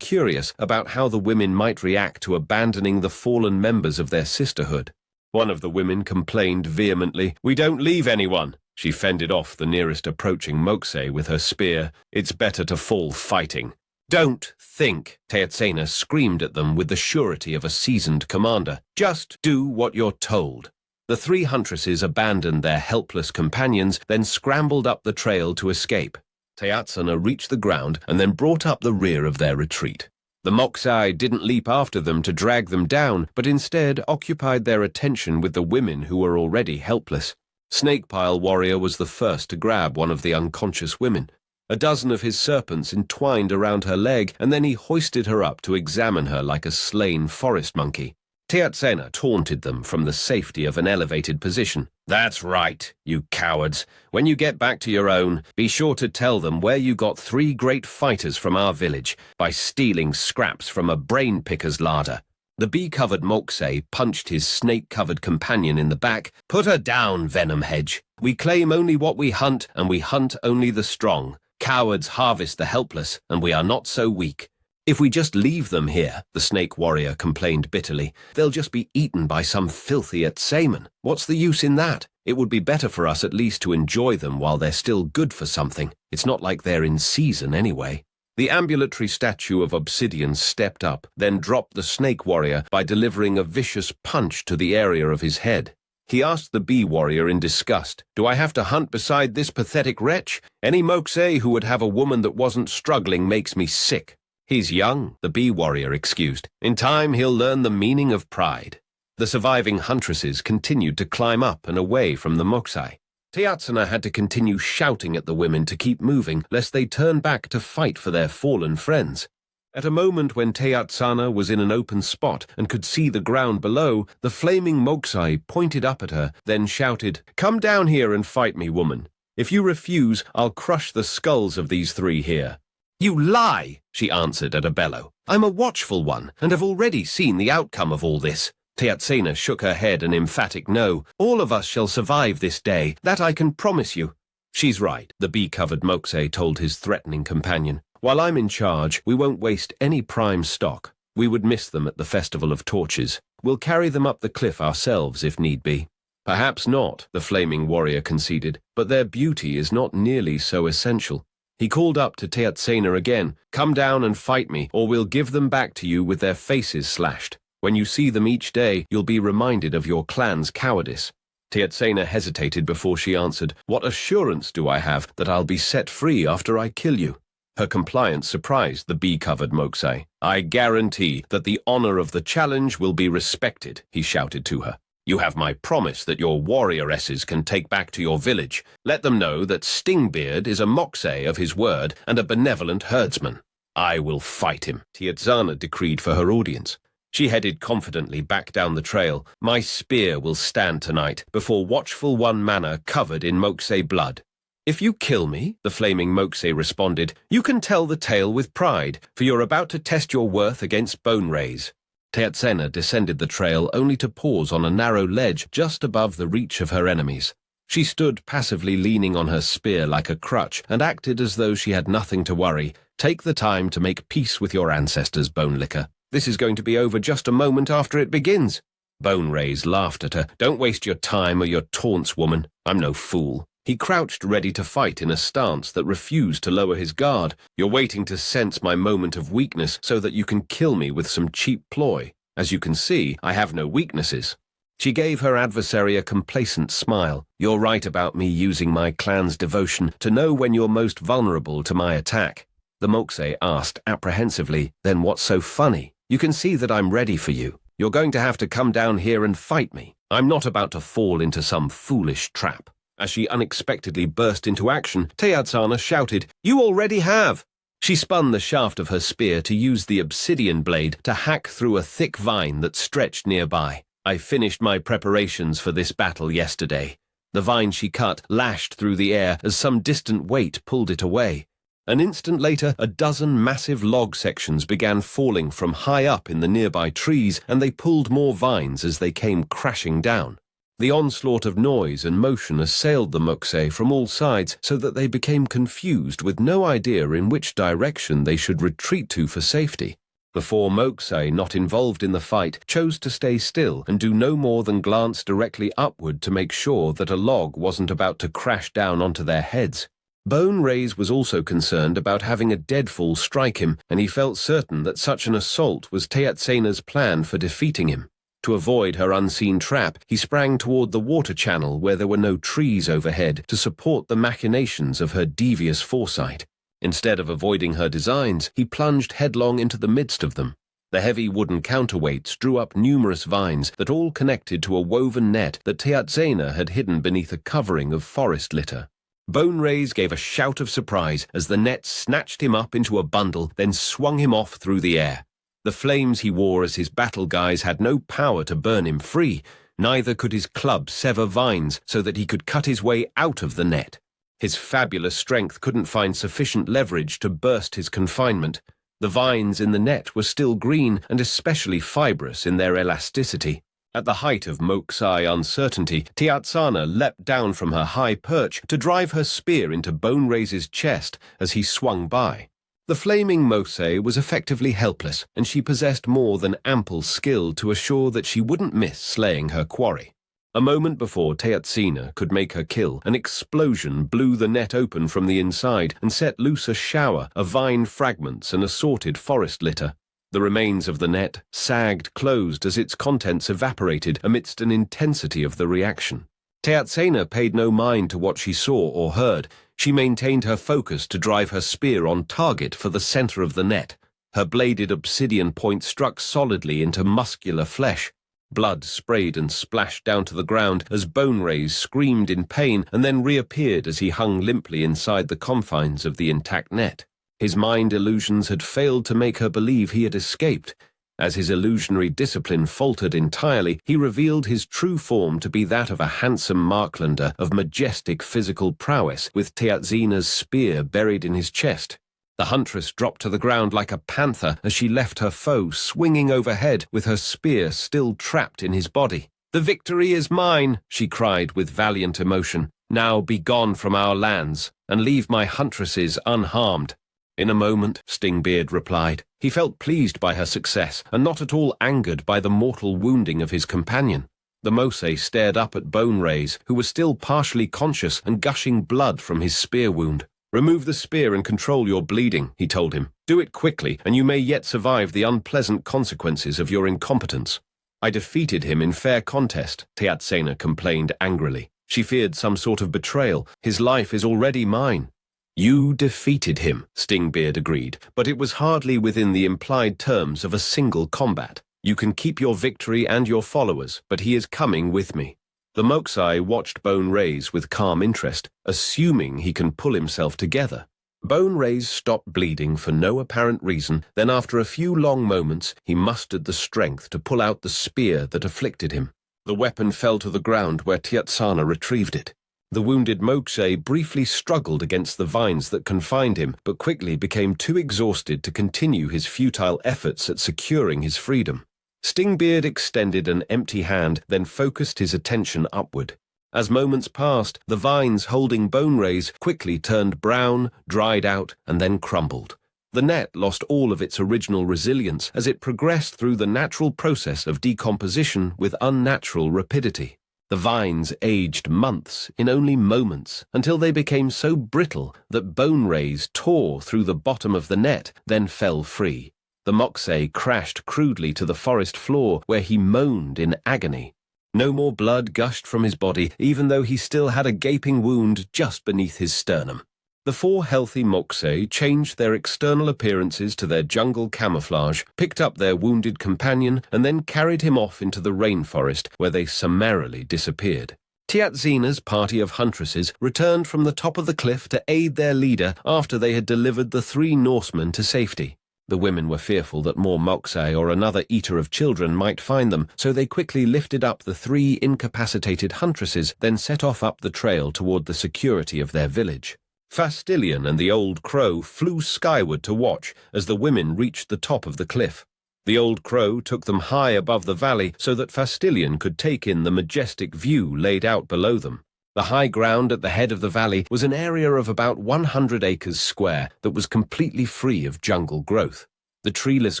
curious about how the women might react to abandoning the fallen members of their sisterhood. One of the women complained vehemently, "We don't leave anyone." She fended off the nearest approaching moxie with her spear. "It's better to fall fighting." "Don't think," Teatsana screamed at them with the surety of a seasoned commander. "Just do what you're told." The 3 huntresses abandoned their helpless companions, then scrambled up the trail to escape. Teatsana reached the ground and then brought up the rear of their retreat. The moxie didn't leap after them to drag them down, but instead occupied their attention with the women who were already helpless. Snakepile Warrior was the first to grab one of the unconscious women. A dozen of his serpents entwined around her leg, and then he hoisted her up to examine her like a slain forest monkey. Teatsena taunted them from the safety of an elevated position. "That's right, you cowards. When you get back to your own, be sure to tell them where you got 3 great fighters from our village by stealing scraps from a brain-picker's larder." The bee-covered Moksei punched his snake-covered companion in the back. "Put her down, Venom Hedge. We claim only what we hunt, and we hunt only the strong. Cowards harvest the helpless, and we are not so weak." "If we just leave them here," the snake warrior complained bitterly, "they'll just be eaten by some filthy Etsaman. What's the use in that? It would be better for us at least to enjoy them while they're still good for something. It's not like they're in season anyway." The ambulatory statue of obsidian stepped up, then dropped the snake warrior by delivering a vicious punch to the area of his head. He asked the bee warrior in disgust, "Do I have to hunt beside this pathetic wretch? Any Moksei who would have a woman that wasn't struggling makes me sick." "He's young," the bee warrior excused. "In time he'll learn the meaning of pride." The surviving huntresses continued to climb up and away from the Moksei. Teatsena had to continue shouting at the women to keep moving, lest they turn back to fight for their fallen friends. At a moment when Teatsena was in an open spot and could see the ground below, the flaming Moksei pointed up at her, then shouted, "Come down here and fight me, woman. If you refuse, I'll crush the skulls of these 3 here." "You lie," she answered at a bellow. "I'm a watchful one, and have already seen the outcome of all this." Teatsena shook her head an emphatic no. "All of us shall survive this day, that I can promise you." "She's right," the bee-covered Moksei told his threatening companion. "While I'm in charge, we won't waste any prime stock. We would miss them at the Festival of Torches. We'll carry them up the cliff ourselves if need be." "Perhaps not," the flaming warrior conceded, "but their beauty is not nearly so essential." He called up to Teatsena again, "Come down and fight me, or we'll give them back to you with their faces slashed. When you see them each day, you'll be reminded of your clan's cowardice." Teatsena hesitated before she answered, "What assurance do I have that I'll be set free after I kill you?" Her compliance surprised the bee-covered Moksei. "I guarantee that the honor of the challenge will be respected," he shouted to her. "You have my promise that your warrioresses can take back to your village. Let them know that Stingbeard is a Moksei of his word and a benevolent herdsman." "I will fight him," Teatsena decreed for her audience. She headed confidently back down the trail. "My spear will stand tonight before Watchful One Manor covered in Moksei blood." "If you kill me," the flaming Moksei responded, "you can tell the tale with pride, for you're about to test your worth against bone rays." Teatsena descended the trail only to pause on a narrow ledge just above the reach of her enemies. She stood passively leaning on her spear like a crutch and acted as though she had nothing to worry. "Take the time to make peace with your ancestors, Bone Licker. This is going to be over just a moment after it begins." Bone Rays laughed at her. "Don't waste your time or your taunts, woman. I'm no fool." He crouched ready to fight in a stance that refused to lower his guard. "You're waiting to sense my moment of weakness so that you can kill me with some cheap ploy. As you can see, I have no weaknesses." She gave her adversary a complacent smile. "You're right about me using my clan's devotion to know when you're most vulnerable to my attack." The Moksei asked apprehensively, "Then what's so funny? You can see that I'm ready for you. You're going to have to come down here and fight me. I'm not about to fall into some foolish trap." As she unexpectedly burst into action, Teatsena shouted, "You already have!" She spun the shaft of her spear to use the obsidian blade to hack through a thick vine that stretched nearby. "I finished my preparations for this battle yesterday." The vine she cut lashed through the air as some distant weight pulled it away. An instant later, a dozen massive log sections began falling from high up in the nearby trees, and they pulled more vines as they came crashing down. The onslaught of noise and motion assailed the Moksei from all sides so that they became confused with no idea in which direction they should retreat to for safety. The 4 Moksei not involved in the fight chose to stay still and do no more than glance directly upward to make sure that a log wasn't about to crash down onto their heads. Bone Rays was also concerned about having a deadfall strike him, and he felt certain that such an assault was Teatsena's plan for defeating him. To avoid her unseen trap, he sprang toward the water channel where there were no trees overhead to support the machinations of her devious foresight. Instead of avoiding her designs, he plunged headlong into the midst of them. The heavy wooden counterweights drew up numerous vines that all connected to a woven net that Teatsena had hidden beneath a covering of forest litter. Bone Rays gave a shout of surprise as the net snatched him up into a bundle, then swung him off through the air. The flames he wore as his battle guise had no power to burn him free, neither could his club sever vines so that he could cut his way out of the net. His fabulous strength couldn't find sufficient leverage to burst his confinement. The vines in the net were still green and especially fibrous in their elasticity. At the height of Moksai uncertainty, Tiatsana leapt down from her high perch to drive her spear into Bone Raise's chest as he swung by. The flaming Mose was effectively helpless, and she possessed more than ample skill to assure that she wouldn't miss slaying her quarry. A moment before Teatsina could make her kill, an explosion blew the net open from the inside and set loose a shower of vine fragments and assorted forest litter. The remains of the net sagged closed as its contents evaporated amidst an intensity of the reaction. Teatsina paid no mind to what she saw or heard. She maintained her focus to drive her spear on target for the center of the net. Her bladed obsidian point struck solidly into muscular flesh. Blood sprayed and splashed down to the ground as Bone Raise screamed in pain and then reappeared as he hung limply inside the confines of the intact net. His mind illusions had failed to make her believe he had escaped. As his illusionary discipline faltered entirely, he revealed his true form to be that of a handsome Marklander of majestic physical prowess, with Teatsina's spear buried in his chest. The huntress dropped to the ground like a panther as she left her foe swinging overhead with her spear still trapped in his body. "The victory is mine," she cried with valiant emotion. "Now be gone from our lands, and leave my huntresses unharmed." "In a moment," Stingbeard replied. He felt pleased by her success, and not at all angered by the mortal wounding of his companion. The Mose stared up at Bone Raise, who was still partially conscious and gushing blood from his spear wound. "Remove the spear and control your bleeding," he told him. "Do it quickly, and you may yet survive the unpleasant consequences of your incompetence." "I defeated him in fair contest," Teatsina complained angrily. She feared some sort of betrayal. "His life is already mine." "You defeated him," Stingbeard agreed, "but it was hardly within the implied terms of a single combat. You can keep your victory and your followers, but he is coming with me." The Moksai watched Bone Raise with calm interest, assuming he can pull himself together. Bone Raise stopped bleeding for no apparent reason, then after a few long moments he mustered the strength to pull out the spear that afflicted him. The weapon fell to the ground where Tiatsana retrieved it. The wounded Moksai briefly struggled against the vines that confined him, but quickly became too exhausted to continue his futile efforts at securing his freedom. Stingbeard extended an empty hand, then focused his attention upward. As moments passed, the vines holding Bone Raise quickly turned brown, dried out, and then crumbled. The net lost all of its original resilience as it progressed through the natural process of decomposition with unnatural rapidity. The vines aged months in only moments until they became so brittle that Bone Raise tore through the bottom of the net, then fell free. The Moksai crashed crudely to the forest floor where he moaned in agony. No more blood gushed from his body, even though he still had a gaping wound just beneath his sternum. The four healthy Moksai changed their external appearances to their jungle camouflage, picked up their wounded companion, and then carried him off into the rainforest, where they summarily disappeared. Tiatsina's party of huntresses returned from the top of the cliff to aid their leader after they had delivered the 3 Norsemen to safety. The women were fearful that more Moksai or another eater of children might find them, so they quickly lifted up the 3 incapacitated huntresses, then set off up the trail toward the security of their village. Fastillion and the Old Crow flew skyward to watch as the women reached the top of the cliff. The Old Crow took them high above the valley so that Fastillion could take in the majestic view laid out below them. The high ground at the head of the valley was an area of about 100 acres square that was completely free of jungle growth. The treeless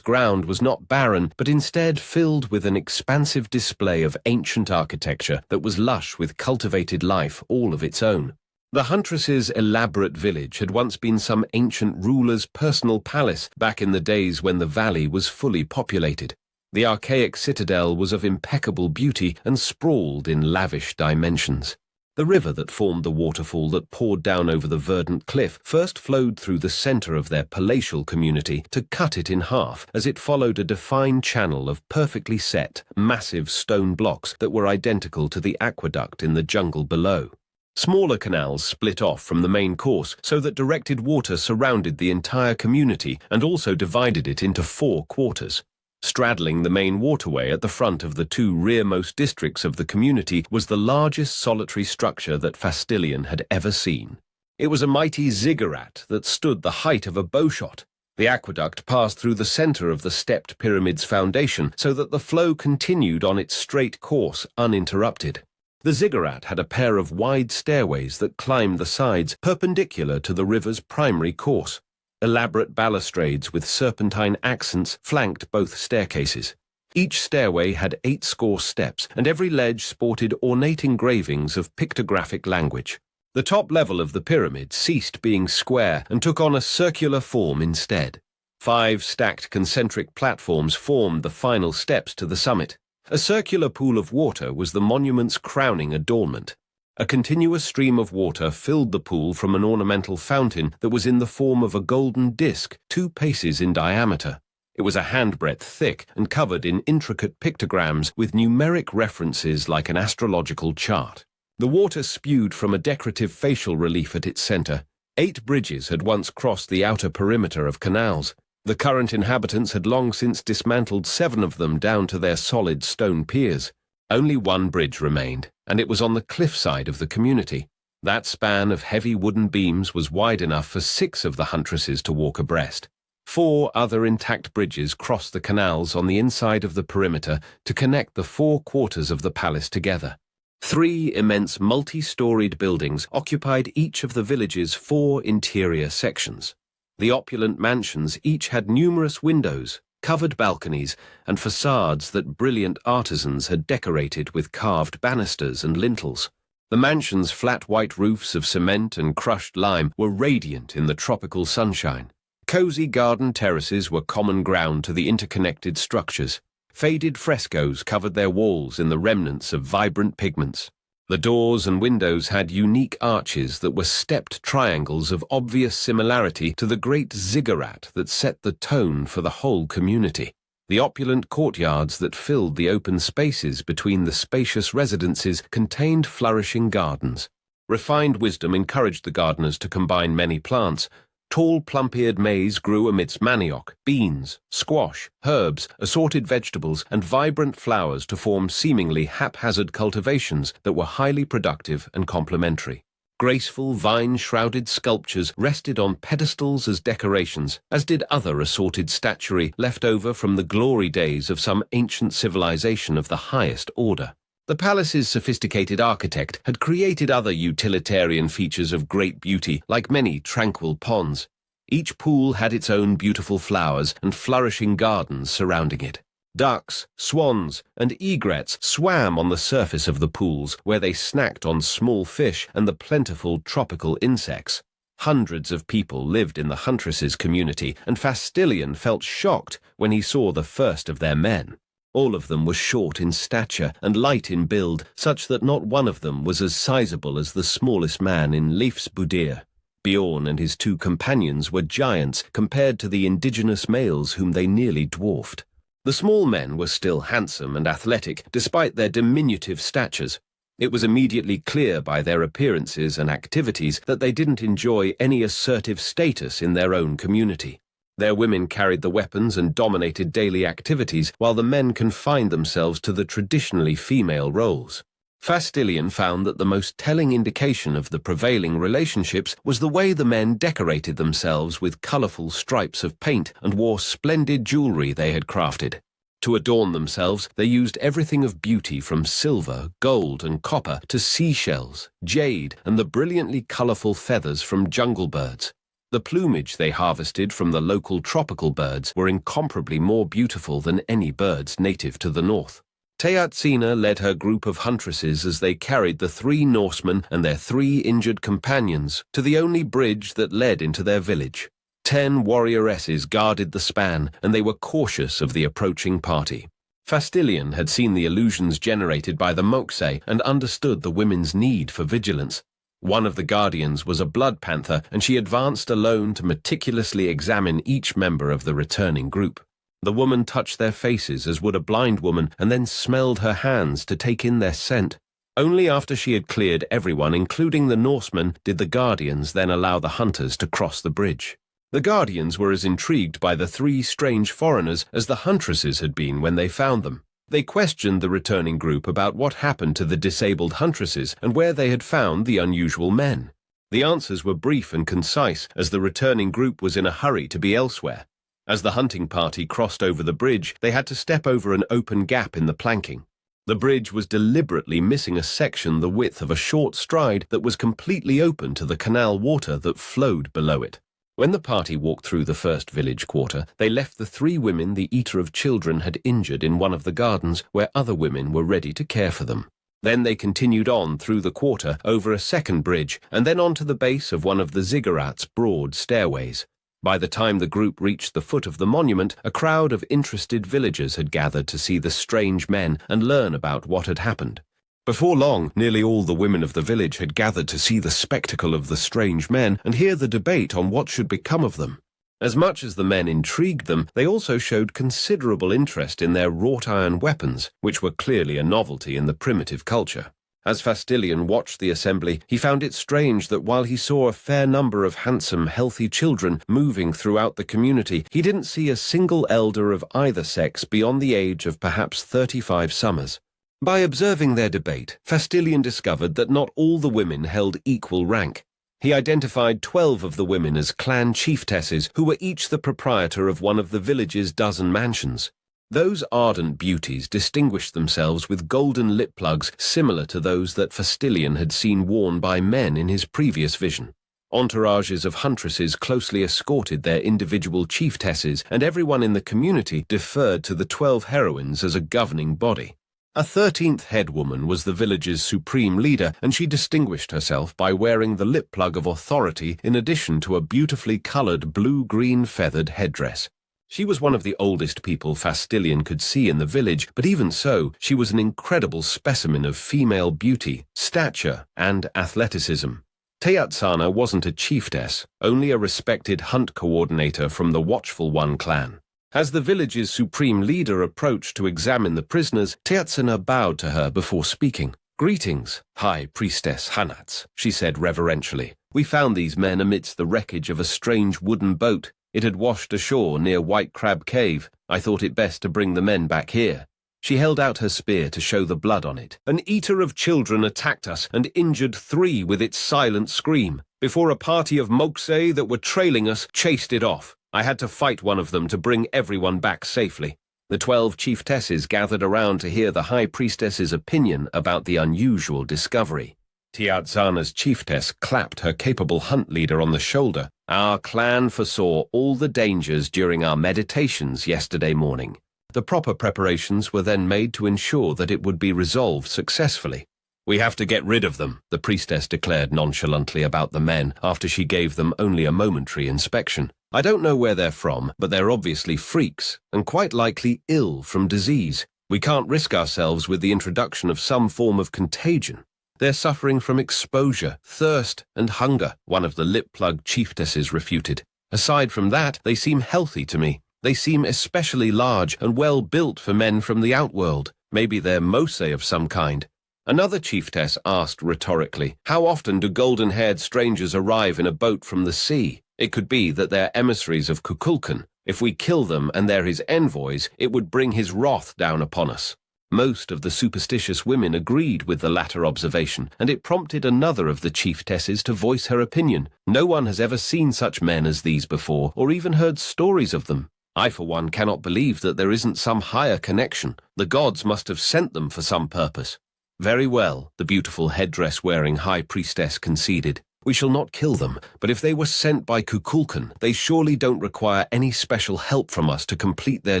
ground was not barren, but instead filled with an expansive display of ancient architecture that was lush with cultivated life all of its own. The huntress's elaborate village had once been some ancient ruler's personal palace back in the days when the valley was fully populated. The archaic citadel was of impeccable beauty and sprawled in lavish dimensions. The river that formed the waterfall that poured down over the verdant cliff first flowed through the center of their palatial community to cut it in half as it followed a defined channel of perfectly set, massive stone blocks that were identical to the aqueduct in the jungle below. Smaller canals split off from the main course so that directed water surrounded the entire community and also divided it into 4 quarters. Straddling the main waterway at the front of the two rearmost districts of the community was the largest solitary structure that Fastillion had ever seen. It was a mighty ziggurat that stood the height of a bowshot. The aqueduct passed through the center of the stepped pyramid's foundation so that the flow continued on its straight course uninterrupted. The ziggurat had a pair of wide stairways that climbed the sides perpendicular to the river's primary course. Elaborate balustrades with serpentine accents flanked both staircases. Each stairway had 80 steps, and every ledge sported ornate engravings of pictographic language. The top level of the pyramid ceased being square and took on a circular form instead. 5 stacked concentric platforms formed the final steps to the summit. A circular pool of water was the monument's crowning adornment. A continuous stream of water filled the pool from an ornamental fountain that was in the form of a golden disc 2 paces in diameter. It was a handbreadth thick and covered in intricate pictograms with numeric references like an astrological chart. The water spewed from a decorative facial relief at its center. 8 bridges had once crossed the outer perimeter of canals. The current inhabitants had long since dismantled 7 of them down to their solid stone piers. Only one bridge remained, and it was on the cliffside of the community. That span of heavy wooden beams was wide enough for 6 of the huntresses to walk abreast. 4 other intact bridges crossed the canals on the inside of the perimeter to connect the 4 quarters of the palace together. 3 immense multi-storied buildings occupied each of the village's 4 interior sections. The opulent mansions each had numerous windows, covered balconies, and facades that brilliant artisans had decorated with carved banisters and lintels. The mansion's flat white roofs of cement and crushed lime were radiant in the tropical sunshine. Cozy garden terraces were common ground to the interconnected structures. Faded frescoes covered their walls in the remnants of vibrant pigments. The doors and windows had unique arches that were stepped triangles of obvious similarity to the great ziggurat that set the tone for the whole community. The opulent courtyards that filled the open spaces between the spacious residences contained flourishing gardens. Refined wisdom encouraged the gardeners to combine many plants. Tall plump-eared maize grew amidst manioc, beans, squash, herbs, assorted vegetables, and vibrant flowers to form seemingly haphazard cultivations that were highly productive and complementary. Graceful vine-shrouded sculptures rested on pedestals as decorations, as did other assorted statuary left over from the glory days of some ancient civilization of the highest order. The palace's sophisticated architect had created other utilitarian features of great beauty, like many tranquil ponds. Each pool had its own beautiful flowers and flourishing gardens surrounding it. Ducks, swans, and egrets swam on the surface of the pools, where they snacked on small fish and the plentiful tropical insects. Hundreds of people lived in the huntress's community, and Fastillion felt shocked when he saw the first of their men. All of them were short in stature and light in build, such that not one of them was as sizable as the smallest man in Leifsbudir. Bjorn and his 2 companions were giants compared to the indigenous males whom they nearly dwarfed. The small men were still handsome and athletic, despite their diminutive statures. It was immediately clear by their appearances and activities that they didn't enjoy any assertive status in their own community. Their women carried the weapons and dominated daily activities, while the men confined themselves to the traditionally female roles. Fastillion found that the most telling indication of the prevailing relationships was the way the men decorated themselves with colourful stripes of paint and wore splendid jewellery they had crafted. To adorn themselves, they used everything of beauty from silver, gold, and copper to seashells, jade, and the brilliantly colourful feathers from jungle birds. The plumage they harvested from the local tropical birds were incomparably more beautiful than any birds native to the north. Teatsina led her group of huntresses as they carried the 3 Norsemen and their 3 injured companions to the only bridge that led into their village. 10 warrioresses guarded the span, and they were cautious of the approaching party. Fastillion had seen the illusions generated by the Moksei and understood the women's need for vigilance. One of the guardians was a blood panther, and she advanced alone to meticulously examine each member of the returning group. The woman touched their faces as would a blind woman, and then smelled her hands to take in their scent. Only after she had cleared everyone, including the Norsemen, did the guardians then allow the hunters to cross the bridge. The guardians were as intrigued by the three strange foreigners as the huntresses had been when they found them. They questioned the returning group about what happened to the disabled huntresses and where they had found the unusual men. The answers were brief and concise, as the returning group was in a hurry to be elsewhere. As the hunting party crossed over the bridge, they had to step over an open gap in the planking. The bridge was deliberately missing a section the width of a short stride that was completely open to the canal water that flowed below it. When the party walked through the first village quarter, they left the three women the eater of children had injured in one of the gardens where other women were ready to care for them. Then they continued on through the quarter, over a second bridge, and then onto the base of one of the ziggurat's broad stairways. By the time the group reached the foot of the monument, a crowd of interested villagers had gathered to see the strange men and learn about what had happened. Before long, nearly all the women of the village had gathered to see the spectacle of the strange men and hear the debate on what should become of them. As much as the men intrigued them, they also showed considerable interest in their wrought-iron weapons, which were clearly a novelty in the primitive culture. As Fastillion watched the assembly, he found it strange that while he saw a fair number of handsome, healthy children moving throughout the community, he didn't see a single elder of either sex beyond the age of perhaps 35 summers. By observing their debate, Fastillion discovered that not all the women held equal rank. He identified 12 of the women as clan chieftesses who were each the proprietor of one of the village's dozen mansions. Those ardent beauties distinguished themselves with golden lip plugs similar to those that Fastillion had seen worn by men in his previous vision. Entourages of huntresses closely escorted their individual chieftesses, and everyone in the community deferred to the 12 heroines as a governing body. A 13th head woman was the village's supreme leader, and she distinguished herself by wearing the lip plug of authority in addition to a beautifully coloured blue-green feathered headdress. She was one of the oldest people Fastillion could see in the village, but even so, she was an incredible specimen of female beauty, stature, and athleticism. Teatsana wasn't a chieftess, only a respected hunt coordinator from the Watchful One clan. As the village's supreme leader approached to examine the prisoners, Teatsana bowed to her before speaking. "Greetings, High Priestess Hanats," she said reverentially. "We found these men amidst the wreckage of a strange wooden boat. It had washed ashore near White Crab Cave. I thought it best to bring the men back here." She held out her spear to show the blood on it. "An eater of children attacked us and injured 3 with its silent scream, before a party of Moksei that were trailing us chased it off. I had to fight one of them to bring everyone back safely." The 12 chieftesses gathered around to hear the High Priestess's opinion about the unusual discovery. Teatsana's chieftess clapped her capable hunt leader on the shoulder. "Our clan foresaw all the dangers during our meditations yesterday morning. The proper preparations were then made to ensure that it would be resolved successfully." "We have to get rid of them," the priestess declared nonchalantly about the men after she gave them only a momentary inspection. "I don't know where they're from, but they're obviously freaks, and quite likely ill from disease. We can't risk ourselves with the introduction of some form of contagion. They're suffering from exposure, thirst, and hunger," one of the lip-plug chieftesses refuted. "Aside from that, they seem healthy to me. They seem especially large and well built for men from the outworld. Maybe they're Moksei of some kind." Another chieftess asked rhetorically, "How often do golden-haired strangers arrive in a boat from the sea? It could be that they're emissaries of Kukulkan. If we kill them and they're his envoys, it would bring his wrath down upon us." Most of the superstitious women agreed with the latter observation, and it prompted another of the chieftesses to voice her opinion. "No one has ever seen such men as these before, or even heard stories of them. I, for one, cannot believe that there isn't some higher connection. The gods must have sent them for some purpose." "Very well," the beautiful headdress-wearing High Priestess conceded. "We shall not kill them, but if they were sent by Kukulkan, they surely don't require any special help from us to complete their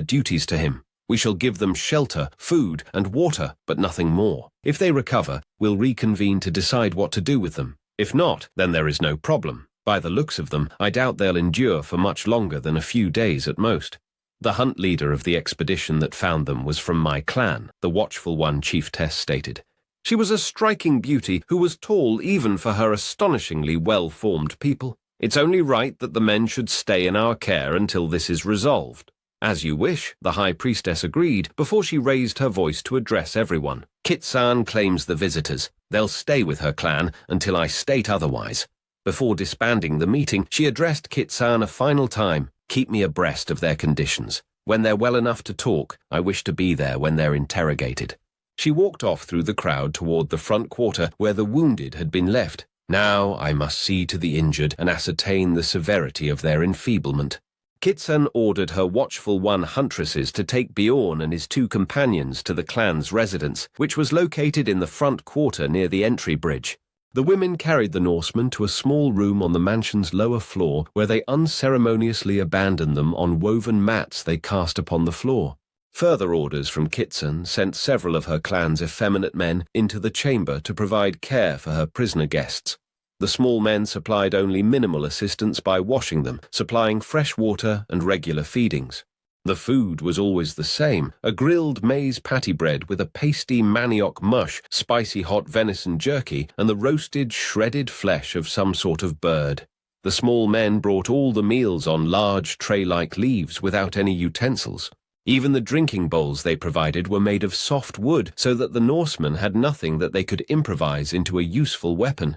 duties to him. We shall give them shelter, food, and water, but nothing more. If they recover, we'll reconvene to decide what to do with them. If not, then there is no problem. By the looks of them, I doubt they'll endure for much longer than a few days at most." The hunt leader of the expedition that found them was from my clan, the Watchful One chieftess stated. She was a striking beauty who was tall even for her astonishingly well-formed people. "It's only right that the men should stay in our care until this is resolved." "As you wish," the High Priestess agreed before she raised her voice to address everyone. "Kitsan claims the visitors. They'll stay with her clan until I state otherwise." Before disbanding the meeting, she addressed Kitsan a final time. "Keep me abreast of their conditions. When they're well enough to talk, I wish to be there when they're interrogated." She walked off through the crowd toward the front quarter where the wounded had been left. "Now I must see to the injured and ascertain the severity of their enfeeblement." Kitsan ordered her watchful huntresses to take Bjorn and his 2 companions to the clan's residence, which was located in the front quarter near the entry bridge. The women carried the Norsemen to a small room on the mansion's lower floor where they unceremoniously abandoned them on woven mats they cast upon the floor. Further orders from Kitsan sent several of her clan's effeminate men into the chamber to provide care for her prisoner guests. The small men supplied only minimal assistance by washing them, supplying fresh water and regular feedings. The food was always the same, a grilled maize patty bread with a pasty manioc mush, spicy hot venison jerky, and the roasted, shredded flesh of some sort of bird. The small men brought all the meals on large tray-like leaves without any utensils. Even the drinking bowls they provided were made of soft wood so that the Norsemen had nothing that they could improvise into a useful weapon.